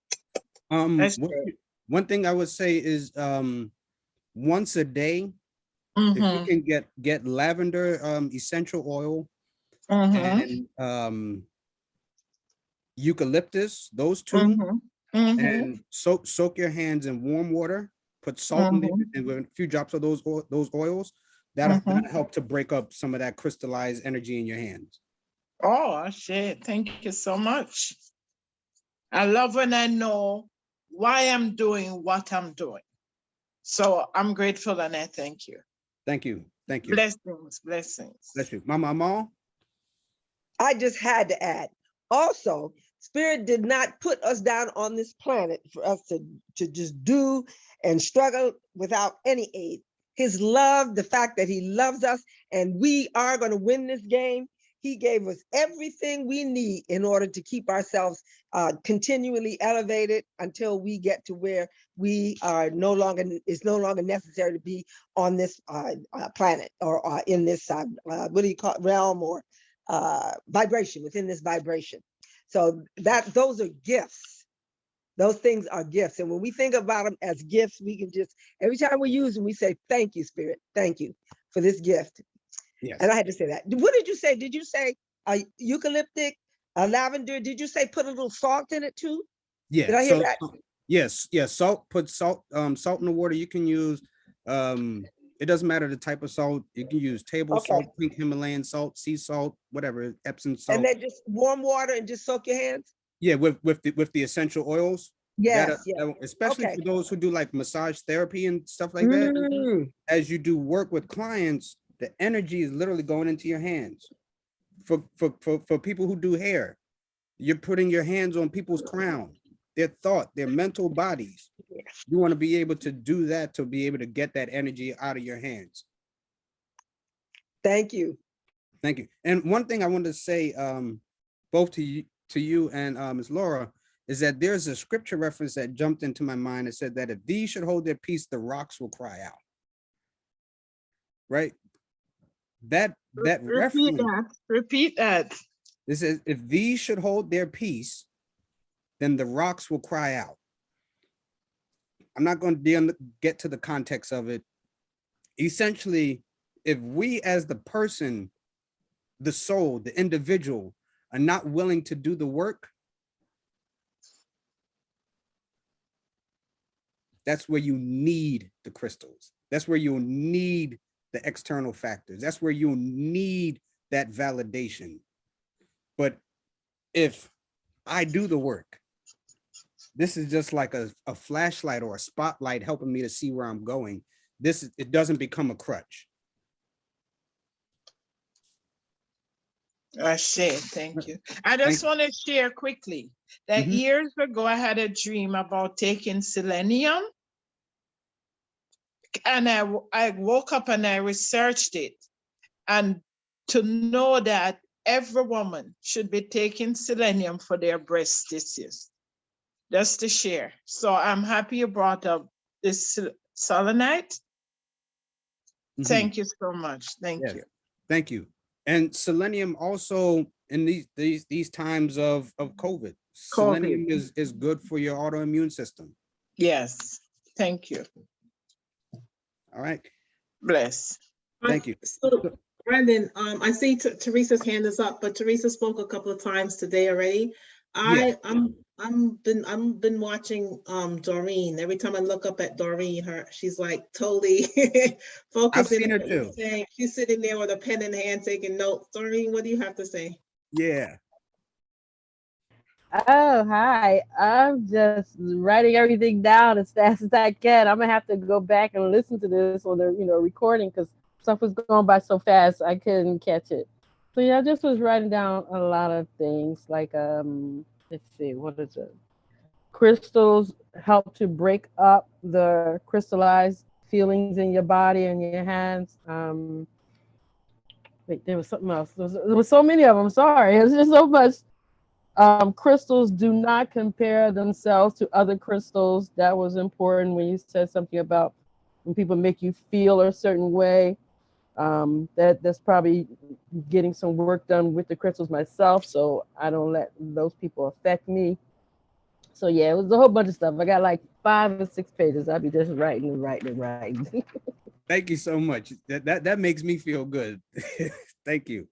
One thing I would say is once a day, if you can get lavender essential oil and eucalyptus, those two, and soak your hands in warm water, put salt in it, and with a few drops of those oils, that'll help to break up some of that crystallized energy in your hands. Oh, shit. Thank you so much. I love when I know why I'm doing what I'm doing. So I'm grateful and I thank you. Thank you. Thank you. Blessings, blessings. Bless you. Mama Amal? I just had to add. Also, Spirit did not put us down on this planet for us to just do and struggle without any aid. His love, the fact that he loves us and we are going to win this game, he gave us everything we need in order to keep ourselves continually elevated until we get to where we are it's no longer necessary to be on this planet or in this, what do you call it, realm or vibration, within this vibration. So those are gifts. Those things are gifts. And when we think about them as gifts, we can just, every time we use them, we say, thank you, Spirit. Thank you for this gift. Yes. And I had to say that. What did you say? Did you say eucalyptic, lavender? Did you say put a little salt in it too? Yeah. Did I hear that? Yes. Salt. Put salt in the water. You can use. It doesn't matter the type of salt. You can use table salt, pink Himalayan salt, sea salt, whatever, Epsom salt. And then just warm water and just soak your hands. Yeah, with the essential oils. Yes. Especially for those who do like massage therapy and stuff like that. As you do work with clients, the energy is literally going into your hands. For people who do hair, you're putting your hands on people's crown, their thought, their mental bodies. You want to be able to do that to be able to get that energy out of your hands. Thank you. Thank you. And one thing I wanted to say, both to you and Ms. Laura, is that there's a scripture reference that jumped into my mind. It said that if these should hold their peace, the rocks will cry out. Right? That repeat that. This is, if these should hold their peace, then the rocks will cry out. I'm not going to get to the context of it. Essentially, if we as the person, the soul, the individual, are not willing to do the work, that's where you need the crystals. That's where you'll need the external factors. That's where you'll need that validation. But if I do the work, this is just like a flashlight or a spotlight helping me to see where I'm going. It doesn't become a crutch. I say thank you. I just want to share quickly that years ago I had a dream about taking selenium, and I woke up and I researched it, and to know that every woman should be taking selenium for their breast stitches. Just to share. So I'm happy you brought up this selenite. Thank you so much. Thank you. Thank you. And selenium also in these times of COVID. Selenium is good for your autoimmune system. Yes, thank you. All right. Bless. Thank you. So, Brandon, I see Teresa's hand is up, but Teresa spoke a couple of times today already. I'm been watching Doreen. Every time I look up at Doreen, she's like totally focusing seen her on what you're too. saying. She's sitting there with a pen in hand taking notes. Doreen, what do you have to say? Yeah. Oh, hi. I'm just writing everything down as fast as I can. I'm gonna have to go back and listen to this on the, recording because stuff was going by so fast I couldn't catch it. So yeah, I just was writing down a lot of things like let's see, what is it? Crystals help to break up the crystallized feelings in your body and your hands. Wait, there was something else. There was so many of them. Sorry, it's just so much. Crystals do not compare themselves to other crystals. That was important when you said something about when people make you feel a certain way. That's probably getting some work done with the crystals myself, so I don't let those people affect me. So yeah, it was a whole bunch of stuff. I got like 5 or 6 pages. I'll be just writing and writing and writing. Thank you so much. That makes me feel good. Thank you.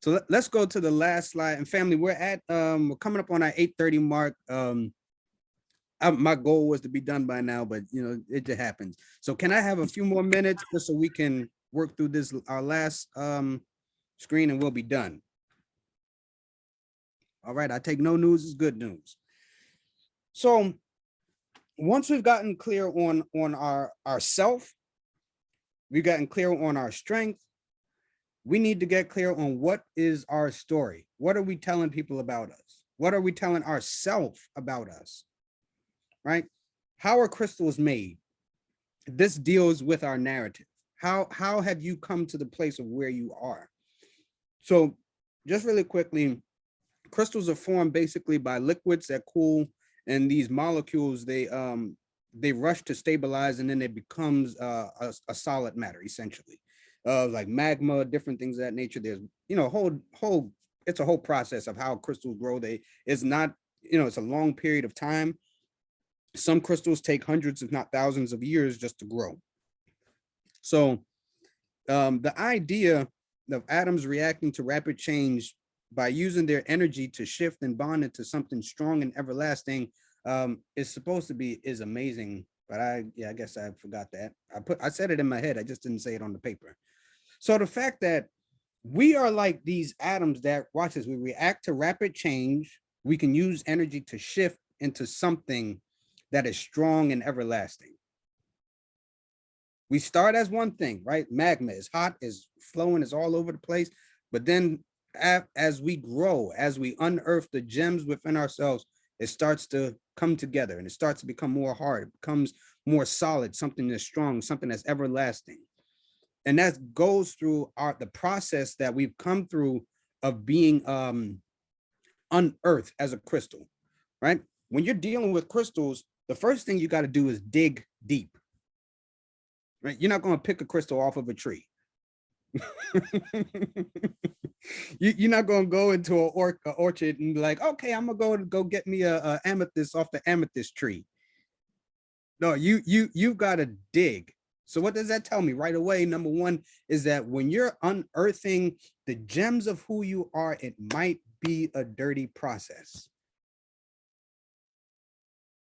So let's go to the last slide. And family, we're coming up on our 8:30 mark. My goal was to be done by now, but it just happens. So can I have a few more minutes just so we can work through this, our last screen, and we'll be done. All right, I take no news as good news. So once we've gotten clear on our self, we've gotten clear on our strength, we need to get clear on what is our story. What are we telling people about us? What are we telling ourselves about us? Right? How are crystals made? This deals with our narrative. How have you come to the place of where you are? So just really quickly, crystals are formed basically by liquids that cool, and these molecules, they rush to stabilize, and then it becomes a solid matter, essentially. Like magma, different things of that nature. There's, it's a whole process of how crystals grow. It's not, it's a long period of time. Some crystals take hundreds, if not thousands of years just to grow. So the idea of atoms reacting to rapid change by using their energy to shift and bond into something strong and everlasting is amazing. But I guess I forgot that. I said it in my head. I just didn't say it on the paper. So the fact that we are like these atoms that, watch this, we react to rapid change. We can use energy to shift into something that is strong and everlasting. We start as one thing, right? Magma is hot, is flowing, is all over the place. But then as we grow, as we unearth the gems within ourselves, it starts to come together and it starts to become more hard. It becomes more solid, something that's strong, something that's everlasting. And that goes through the process that we've come through of being unearthed as a crystal, right? When you're dealing with crystals, the first thing you got to do is dig deep, right? You're not going to pick a crystal off of a tree. You're not going to go into an orchard and be like, okay, I'm going to go get me a amethyst off the amethyst tree. No, you've got to dig. So what does that tell me right away? Number one is that when you're unearthing the gems of who you are, it might be a dirty process.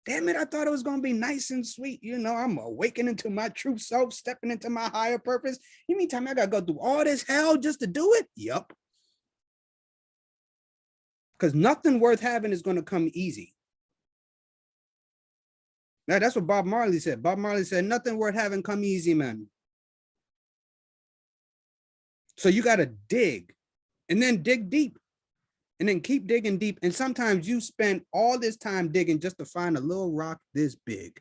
Damn it, I thought it was going to be nice and sweet. I'm awakening to my true self, stepping into my higher purpose. You mean time I got to go through all this hell just to do it? Yup. Because nothing worth having is going to come easy. Now, that's what Bob Marley said. Bob Marley said, nothing worth having come easy, man. So you got to dig and then dig deep and then keep digging deep. And sometimes you spend all this time digging just to find a little rock this big.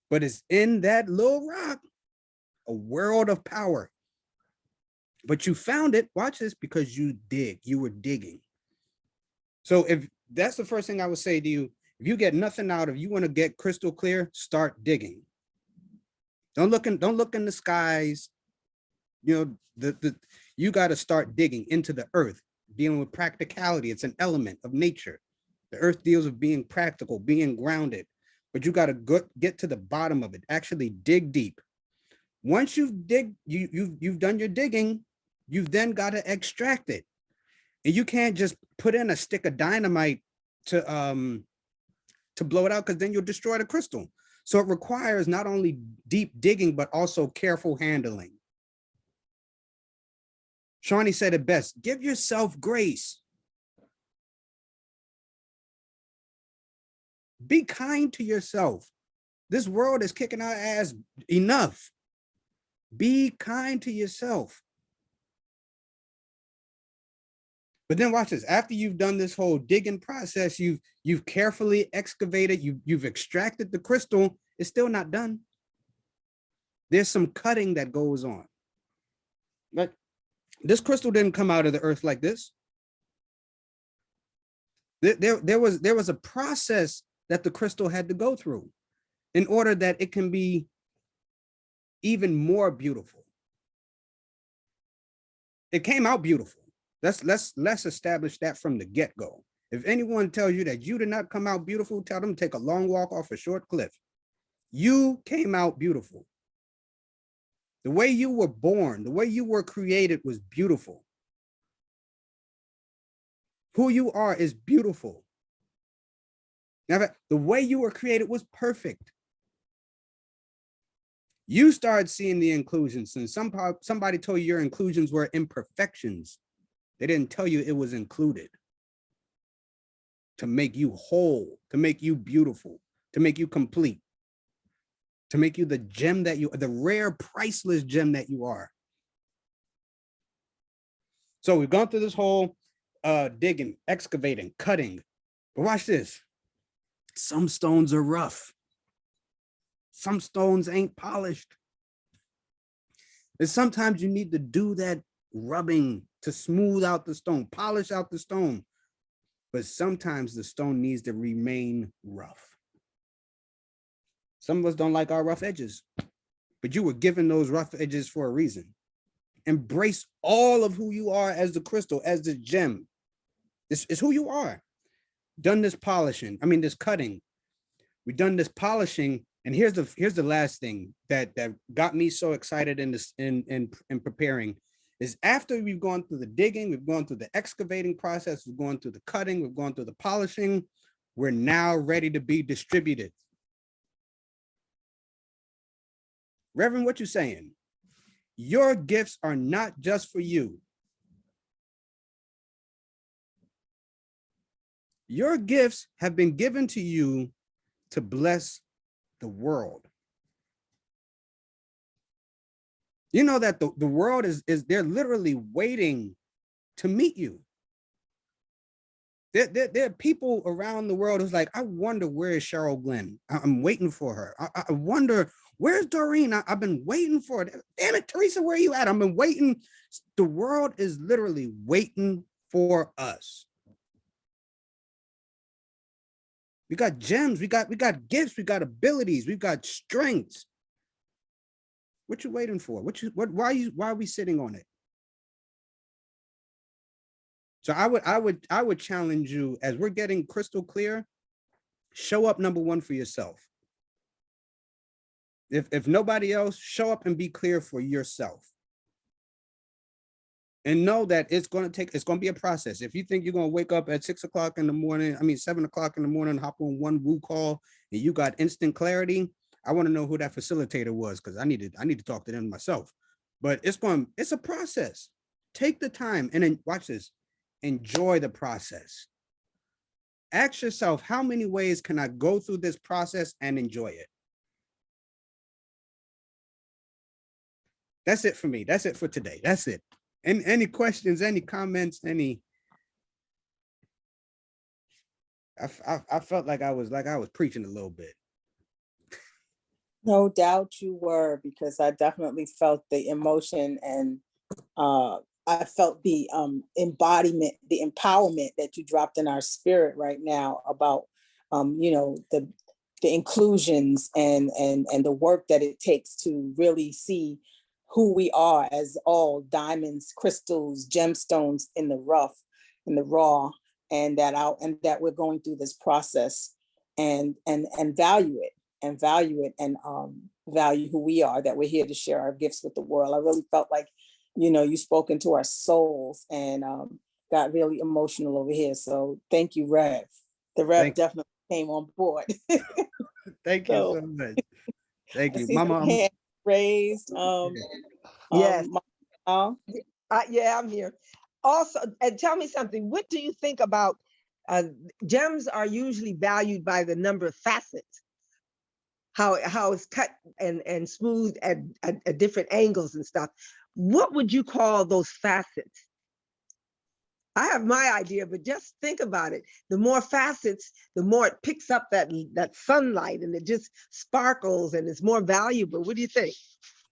But it's in that little rock, a world of power. But you found it, watch this, because you were digging. So if that's the first thing I would say to you, if you get nothing out of, you want to get crystal clear, start digging. Don't look in the skies. You got to start digging into the earth, dealing with practicality. It's an element of nature. The earth deals with being practical, being grounded, but you got to get to the bottom of it, actually dig deep. Once you've done your digging, you've then got to extract it. And you can't just put in a stick of dynamite to blow it out, because then you'll destroy the crystal. So it requires not only deep digging, but also careful handling. Shawnee said it best: give yourself grace. Be kind to yourself. This world is kicking our ass enough. Be kind to yourself. But then watch this. After you've done this whole digging process, you've carefully excavated, you've extracted the crystal, it's still not done. There's some cutting that goes on. Like, this crystal didn't come out of the earth like this. There was a process that the crystal had to go through in order that it can be even more beautiful. It came out beautiful. Let's establish that from the get-go. If anyone tells you that you did not come out beautiful, tell them to take a long walk off a short cliff. You came out beautiful. The way you were born, the way you were created was beautiful. Who you are is beautiful. Now, the way you were created was perfect. You started seeing the inclusions, and somebody told you your inclusions were imperfections. They didn't tell you it was included to make you whole, to make you beautiful, to make you complete, to make you the gem that you are, the rare, priceless gem that you are. So we've gone through this whole digging, excavating, cutting. But watch this. Some stones are rough. Some stones ain't polished. And sometimes you need to do that rubbing to smooth out the stone, polish out the stone. But sometimes the stone needs to remain rough. Some of us don't like our rough edges, but you were given those rough edges for a reason. Embrace all of who you are as the crystal, as the gem. This is who you are. Done this polishing, this cutting. We've done this polishing. And here's the last thing that got me so excited in preparing is after we've gone through the digging, we've gone through the excavating process, we've gone through the cutting, we've gone through the polishing, we're now ready to be distributed. Reverend, what you saying? Your gifts are not just for you. Your gifts have been given to you to bless the world. You know that the world is they're literally waiting to meet you. There are people around the world who's like, I wonder where is Cheryl Glenn? I'm waiting for her. I wonder, where's Doreen? I've been waiting for her. Damn it, Teresa, where are you at? I've been waiting. The world is literally waiting for us. We got gems, we got gifts, we got abilities, we've got strengths. What you waiting for? Why are we sitting on it? So I would challenge you, as we're getting crystal clear, show up number one for yourself. If nobody else, show up and be clear for yourself. And know that it's going to be a process. If you think you're going to wake up at 6 o'clock in the morning, 7 o'clock in the morning, hop on one woo call and you got instant clarity, I want to know who that facilitator was, because I need to talk to them myself. But it's a process. Take the time and then watch this. Enjoy the process. Ask yourself, how many ways can I go through this process and enjoy it? That's it for me. That's it for today. That's it. And any questions, any comments, any? I felt like I was preaching a little bit. No doubt you were, because I definitely felt the emotion, and I felt the embodiment, the empowerment that you dropped in our spirit right now about the inclusions and the work that it takes to really see who we are as all diamonds, crystals, gemstones in the rough, in the raw, and that we're going through this process and value it and value who we are, that we're here to share our gifts with the world. I really felt like, you spoke into our souls and got really emotional over here. So thank you, Rev. The Rev definitely came on board. Thank you so much. Thank I you, see some Mama. hands raised. Yes. Yeah, I'm here. Also, and tell me something. What do you think about gems are usually valued by the number of facets, how it's cut and smoothed at different angles and stuff. What would you call those facets? I have my idea, but just think about it. The more facets, the more it picks up that sunlight and it just sparkles and it's more valuable. What do you think?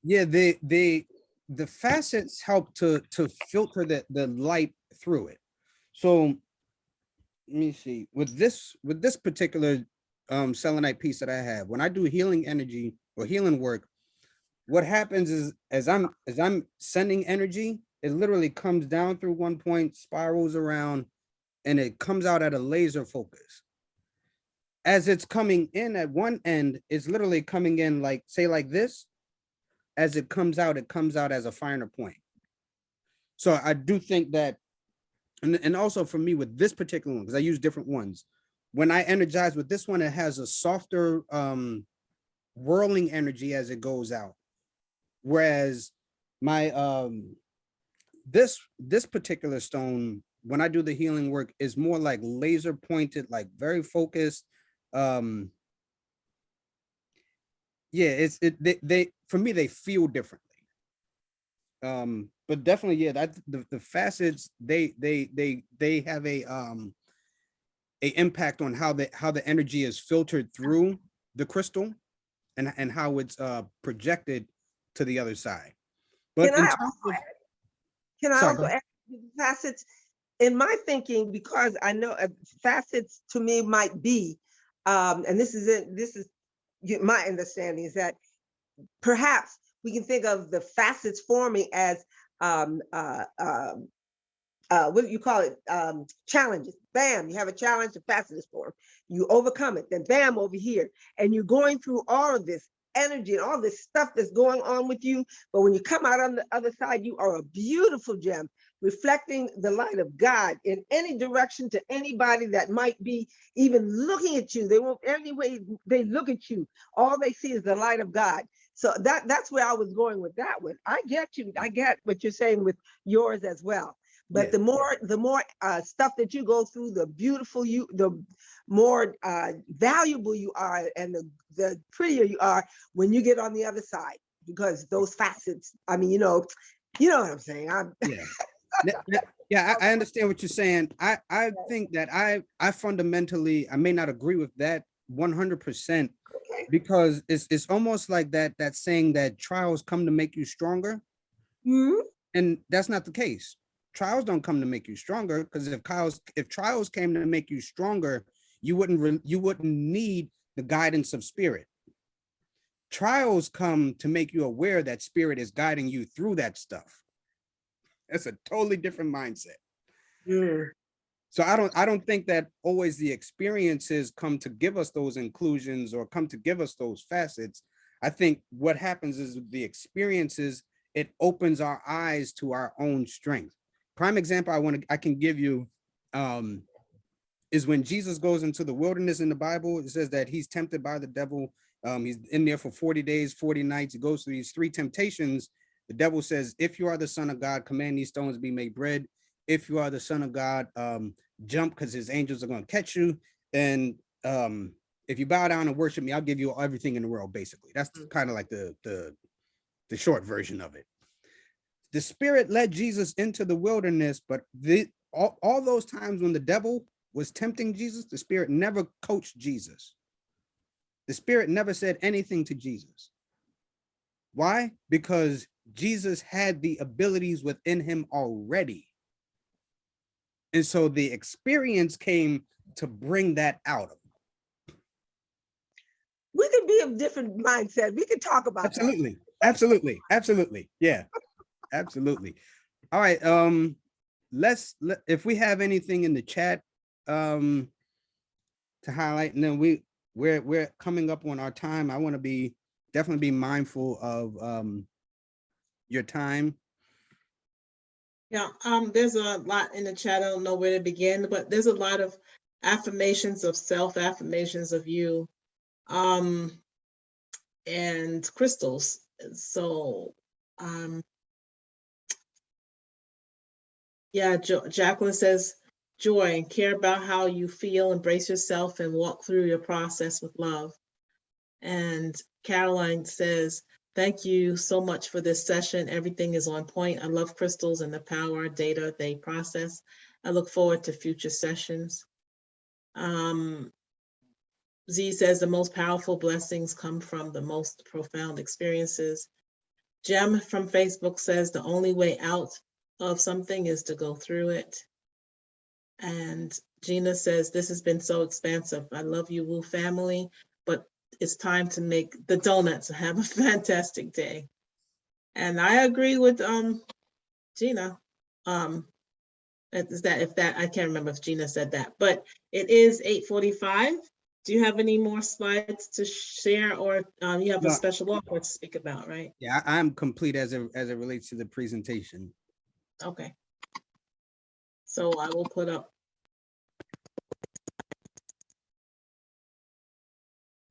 Yeah, the facets help to filter the light through it. So let me see, with this particular selenite piece that I have, when I do healing energy or healing work, what happens is as I'm sending energy, it literally comes down through one point, spirals around, and it comes out at a laser focus. As it's coming in at one end, it's literally coming in like, say like this. As it comes out as a finer point. So I do think that, and also for me with this particular one, because I use different ones, when I energize with this one, it has a softer whirling energy as it goes out. Whereas my this particular stone, when I do the healing work, is more like laser pointed, like very focused. Yeah, they for me, they feel differently. But definitely, yeah, that the facets, they have a impact on how the energy is filtered through the crystal and how it's projected to the other side. But Can I also add facets? In my thinking, because I know facets to me might be, and this is my understanding, is that perhaps we can think of the facets forming as what do you call it? Challenges. Bam, you have a challenge, the facet is formed. You overcome it, then bam, over here. And you're going through all of this energy and all this stuff that's going on with you. But when you come out on the other side, you are a beautiful gem, reflecting the light of God in any direction to anybody that might be even looking at you. They won't, any way they look at you, all they see is the light of God. So that's where I was going with that one. I get you. I get what you're saying with yours as well. But the more stuff that you go through, the beautiful you, the more valuable you are, and the prettier you are when you get on the other side. Because those facets, I mean, you know what I'm saying. Yeah, I understand what you're saying. I think that I fundamentally, I may not agree with that 100%, because it's almost like that saying that trials come to make you stronger. Mm-hmm. And that's not the case. Trials don't come to make you stronger, because if trials came to make you stronger, you wouldn't need the guidance of spirit. Trials come to make you aware that spirit is guiding you through that stuff. That's a totally different mindset. Yeah. So I don't think that always the experiences come to give us those inclusions or come to give us those facets. I think what happens is the experiences, it opens our eyes to our own strength. Prime example I can give you is when Jesus goes into the wilderness in the Bible. It says that he's tempted by the devil. He's in there for 40 days, 40 nights. He goes through these 3 temptations. The devil says, if you are the son of God, command these stones to be made bread. If you are the son of God, jump, because his angels are going to catch you. And if you bow down and worship me, I'll give you everything in the world, basically. That's kind of like the short version of it. The spirit led Jesus into the wilderness, but all those times when the devil was tempting Jesus, the spirit never coached Jesus. The spirit never said anything to Jesus. Why? Because Jesus had the abilities within him already. And so the experience came to bring that out of him. We could be of different mindset. We could talk about Absolutely. Absolutely. Absolutely. Yeah, absolutely. All right. If we have anything in the chat to highlight, and then we're coming up on our time. I want to definitely be mindful of your time. Yeah, there's a lot in the chat. I don't know where to begin, but there's a lot of affirmations of self, affirmations of you, and crystals. So, yeah, Jacqueline says, joy, care about how you feel, embrace yourself, and walk through your process with love. And Caroline says, thank you so much for this session. Everything is on point. I love crystals and the power data they process. I look forward to future sessions. Z says the most powerful blessings come from the most profound experiences. Jem from Facebook says the only way out of something is to go through it. And Gina says, this has been so expansive. I love you, Woo family, but it's time to make the donuts. Have a fantastic day. And I agree with Gina. I can't remember if Gina said that, but it is 8:45. Do you have any more slides to share, or you have a special offer to speak about, right? Yeah, I'm complete as it relates to the presentation. Okay. So I will put up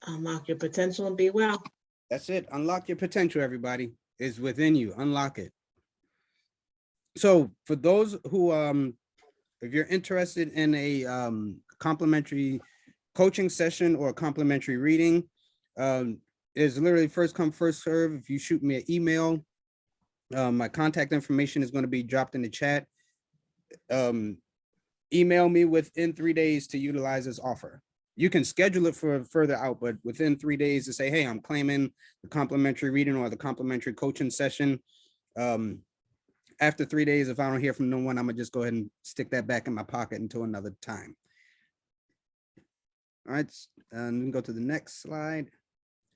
unlock your potential and be well. That's it. Unlock your potential, everybody. Is within you. Unlock it. So for those who, if you're interested in a complimentary coaching session or a complimentary reading, is literally first come, first serve. If you shoot me an email, my contact information is going to be dropped in the chat. Email me within 3 days to utilize this offer. You can schedule it for further out, but within 3 days to say, hey, I'm claiming the complimentary reading or the complimentary coaching session. After 3 days, if I don't hear from no one, I'm gonna just go ahead and stick that back in my pocket until another time. All right, and then go to the next slide.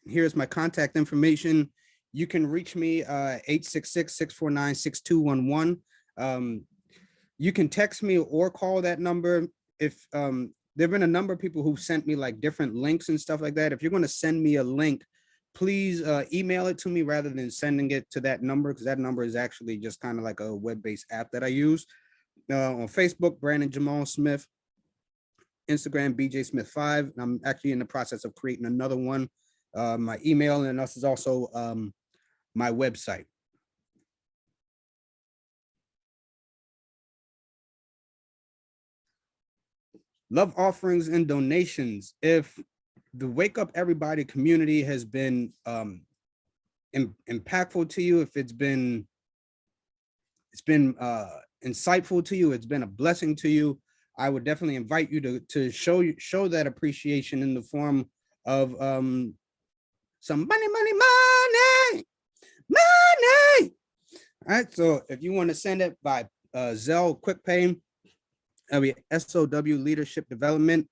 Here's my contact information. You can reach me 866-649-6211. You can text me or call that number. If there've been a number of people who've sent me like different links and stuff like that. If you're going to send me a link, please email it to me rather than sending it to that number, because that number is actually just kind of like a web-based app that I use. On Facebook, Brandon Jamal Smith. Instagram, BJ Smith 5. I'm actually in the process of creating another one. My email and this is also my website. Love offerings and donations. If the Wake Up Everybody community has been impactful to you, if it's been insightful to you, it's been a blessing to you, I would definitely invite you to show that appreciation in the form of some money. All right, so if you want to send it by Zelle QuickPay, that'll be SOW Leadership Development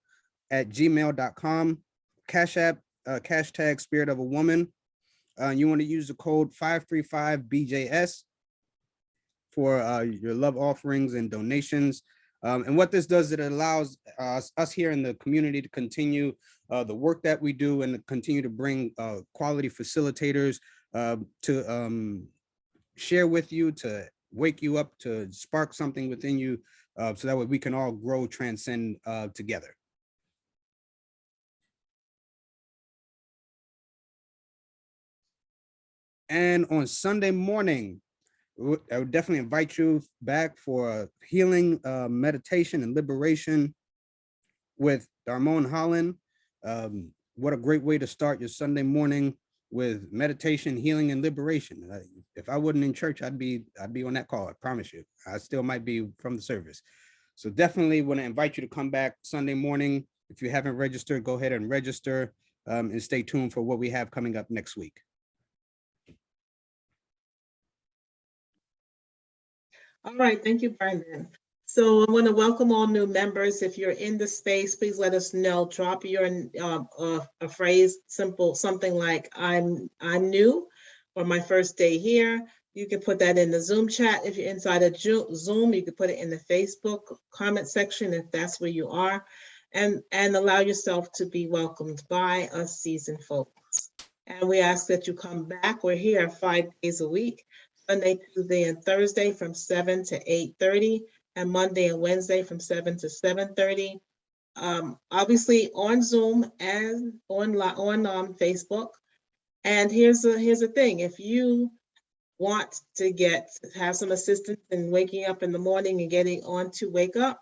at gmail.com. Cash App, hashtag Spirit of a Woman. You want to use the code 535BJS for your love offerings and donations. And what this does, it allows us here in the community to continue the work that we do and continue to bring quality facilitators to share with you, to wake you up, to spark something within you, so that way we can all grow, transcend together. And on Sunday morning, I would definitely invite you back for a healing meditation and liberation with Darmon Holland. What a great way to start your Sunday morning, with meditation, healing, and liberation. If I wasn't in church, I'd be on that call. I promise you. I still might be from the service. So definitely want to invite you to come back Sunday morning. If you haven't registered, go ahead and register, and stay tuned for what we have coming up next week. All right, thank you, Brandon. So I want to welcome all new members. If you're in the space, please let us know. Drop your a phrase, simple, something like I'm new. or my first day here. You can put that in the Zoom chat. If you're inside of Zoom, you can put it in the Facebook comment section if that's where you are, and allow yourself to be welcomed by us seasoned folks. And we ask that you come back. We're here 5 days a week, Sunday, Tuesday, and Thursday from 7 to 8:30, and Monday and Wednesday from 7 to 7:30. Obviously on Zoom and on Facebook. And here's the thing: if you want to have some assistance in waking up in the morning and getting on to Wake Up,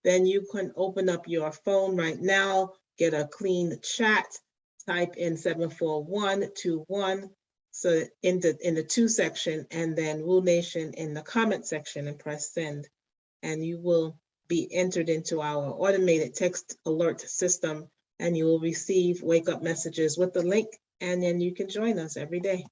then you can open up your phone right now, get a clean chat, type in 74121, so in the to section, and then Woo Nation in the comment section, and press send, and you will be entered into our automated text alert system, and you will receive Wake Up messages with the link, and then you can join us every day.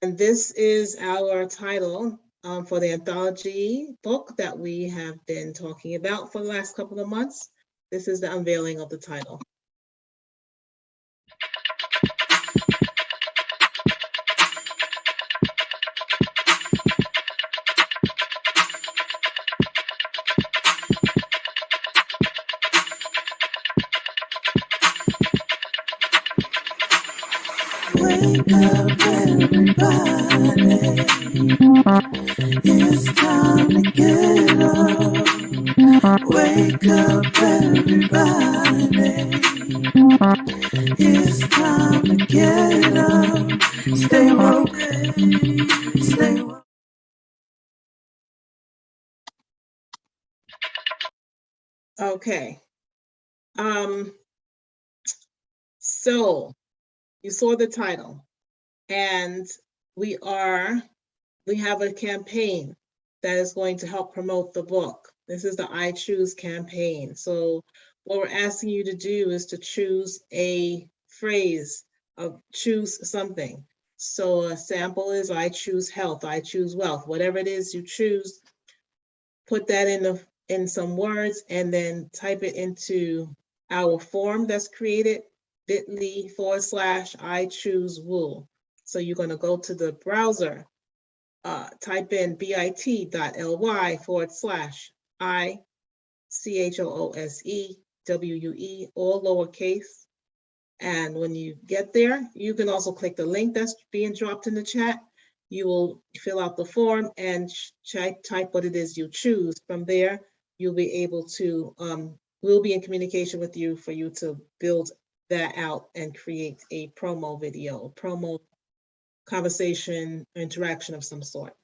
And this is our title for the anthology book that we have been talking about for the last couple of months. This is the unveiling of the title. Wake up, everybody. It's time to get up. Wake up, everybody. It's time to get up. Stay woke. Stay woke. Okay. So you saw the title, and we have a campaign that is going to help promote the book. This is the I Choose campaign. So what we're asking you to do is to choose a phrase, choose something. So a sample is I choose health, I choose wealth, whatever it is you choose, put that in some words, and then type it into our form that's created, bit.ly/I choose Woo. So you're going to go to the browser, type in bit.ly/I CHOOSE all lowercase. And when you get there, you can also click the link that's being dropped in the chat. You will fill out the form and type what it is you choose. From there, you'll be able to, we'll be in communication with you for you to build that out and create a promo video, promo conversation, interaction of some sort.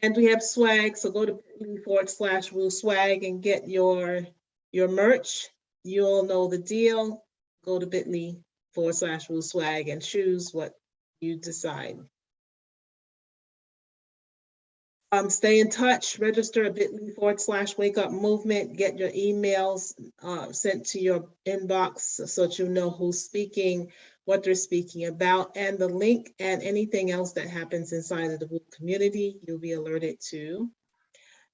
And we have swag, so go to bit.ly/Woo swag and get your merch. You all know the deal. Go to bit.ly/Woo swag and choose what you decide. Stay in touch, register at bit.ly/Wake Up Movement, get your emails sent to your inbox so that you know who's speaking, what they're speaking about, and the link and anything else that happens inside of the Woo community, you'll be alerted to.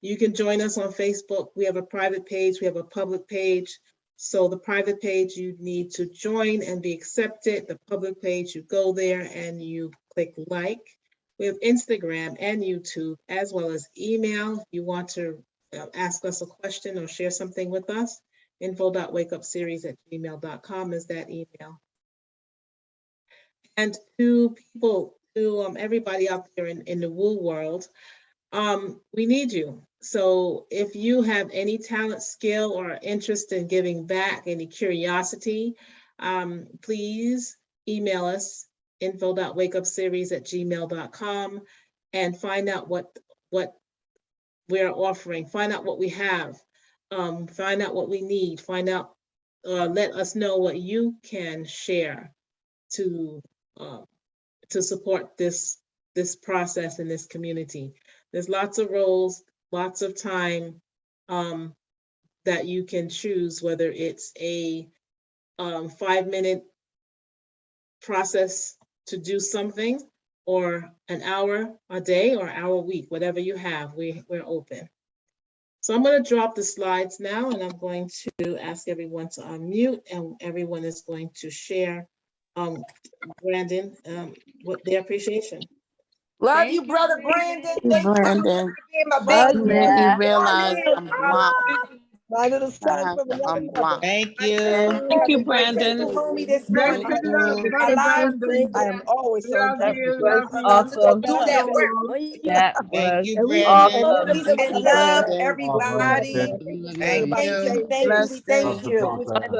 You can join us on Facebook. We have a private page, we have a public page. So the private page, you need to join and be accepted. The public page, you go there and you click like. We have Instagram and YouTube, as well as email. If you want to ask us a question or share something with us, info.wakeupseries@gmail.com is that email. And to everybody out there in the Woo world, we need you. So if you have any talent, skill, or interest in giving back, any curiosity, please email us, info.wakeupseries@gmail.com, and find out what we're offering, find out what we have, find out what we need, find out, let us know what you can share to support this process in this community. There's lots of roles, lots of time that you can choose, whether it's a 5-minute process to do something, or an hour a day or hour a week, whatever you have, we're open. So I'm going to drop the slides now, and I'm going to ask everyone to unmute, and everyone is going to share, Brandon, what their appreciation. Love you, brother Brandon. Thank you Brandon, for being my you baby. made me Yeah. realize I'm blocked. My little I son have from to another mother. unblock. Thank I just you. Thank you, had my Brandon. sister homie this Bless morning. Thank you, you. My Brother live. Brandon. I am always so Love That's, you, intentional. that's love I you. love to awesome. do that work. That Thank was you, And Brandon. peace Thank and you, love, Brandon. everybody. Thank Everybody you. say thank you. We Blessed day. thank you. awesome.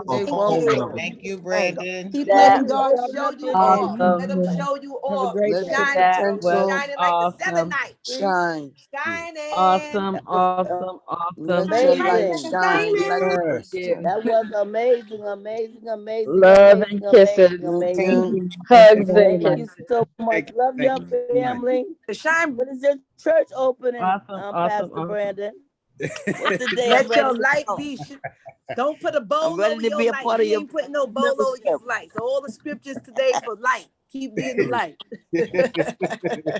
Stay Thank woke. you. Thank you, And Brandon. keep That letting was God show you off. Let him awesome. show you Have a off. great He's day. shining, That girl. He's was shining like the seven awesome. nights. Shine. Shining. Awesome. Awesome. Let Awesome. your light Amazing. shine. Let Shining. it Yes. shine. That was amazing, amazing, amazing, Love amazing, and kisses. amazing, You amazing. too. Hugs and Thank you kisses. so much. Love Thank your you so much. family. The shine. When is your church opening, Awesome. Awesome. Pastor Awesome. Brandon? What's the day? I'm Let ready your to light go. be. Don't put a I'm bowl ready over to be your a light. part of He your ain't putting no bowl over his membership. light. So all the scriptures today for light. Keep being the light.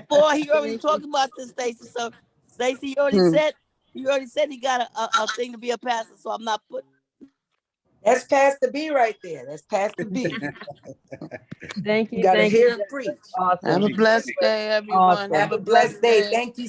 Boy, he already talked about this, Stacy. So, Stacy, you already said he got a thing to be a pastor. So I'm not putting. That's Pastor B right there. That's Pastor B. Thank You you. got to Thank you. hear him That was preach. Have a awesome. blessed day, everyone. Awesome. Have Have a a blessed blessed day. day. Thank you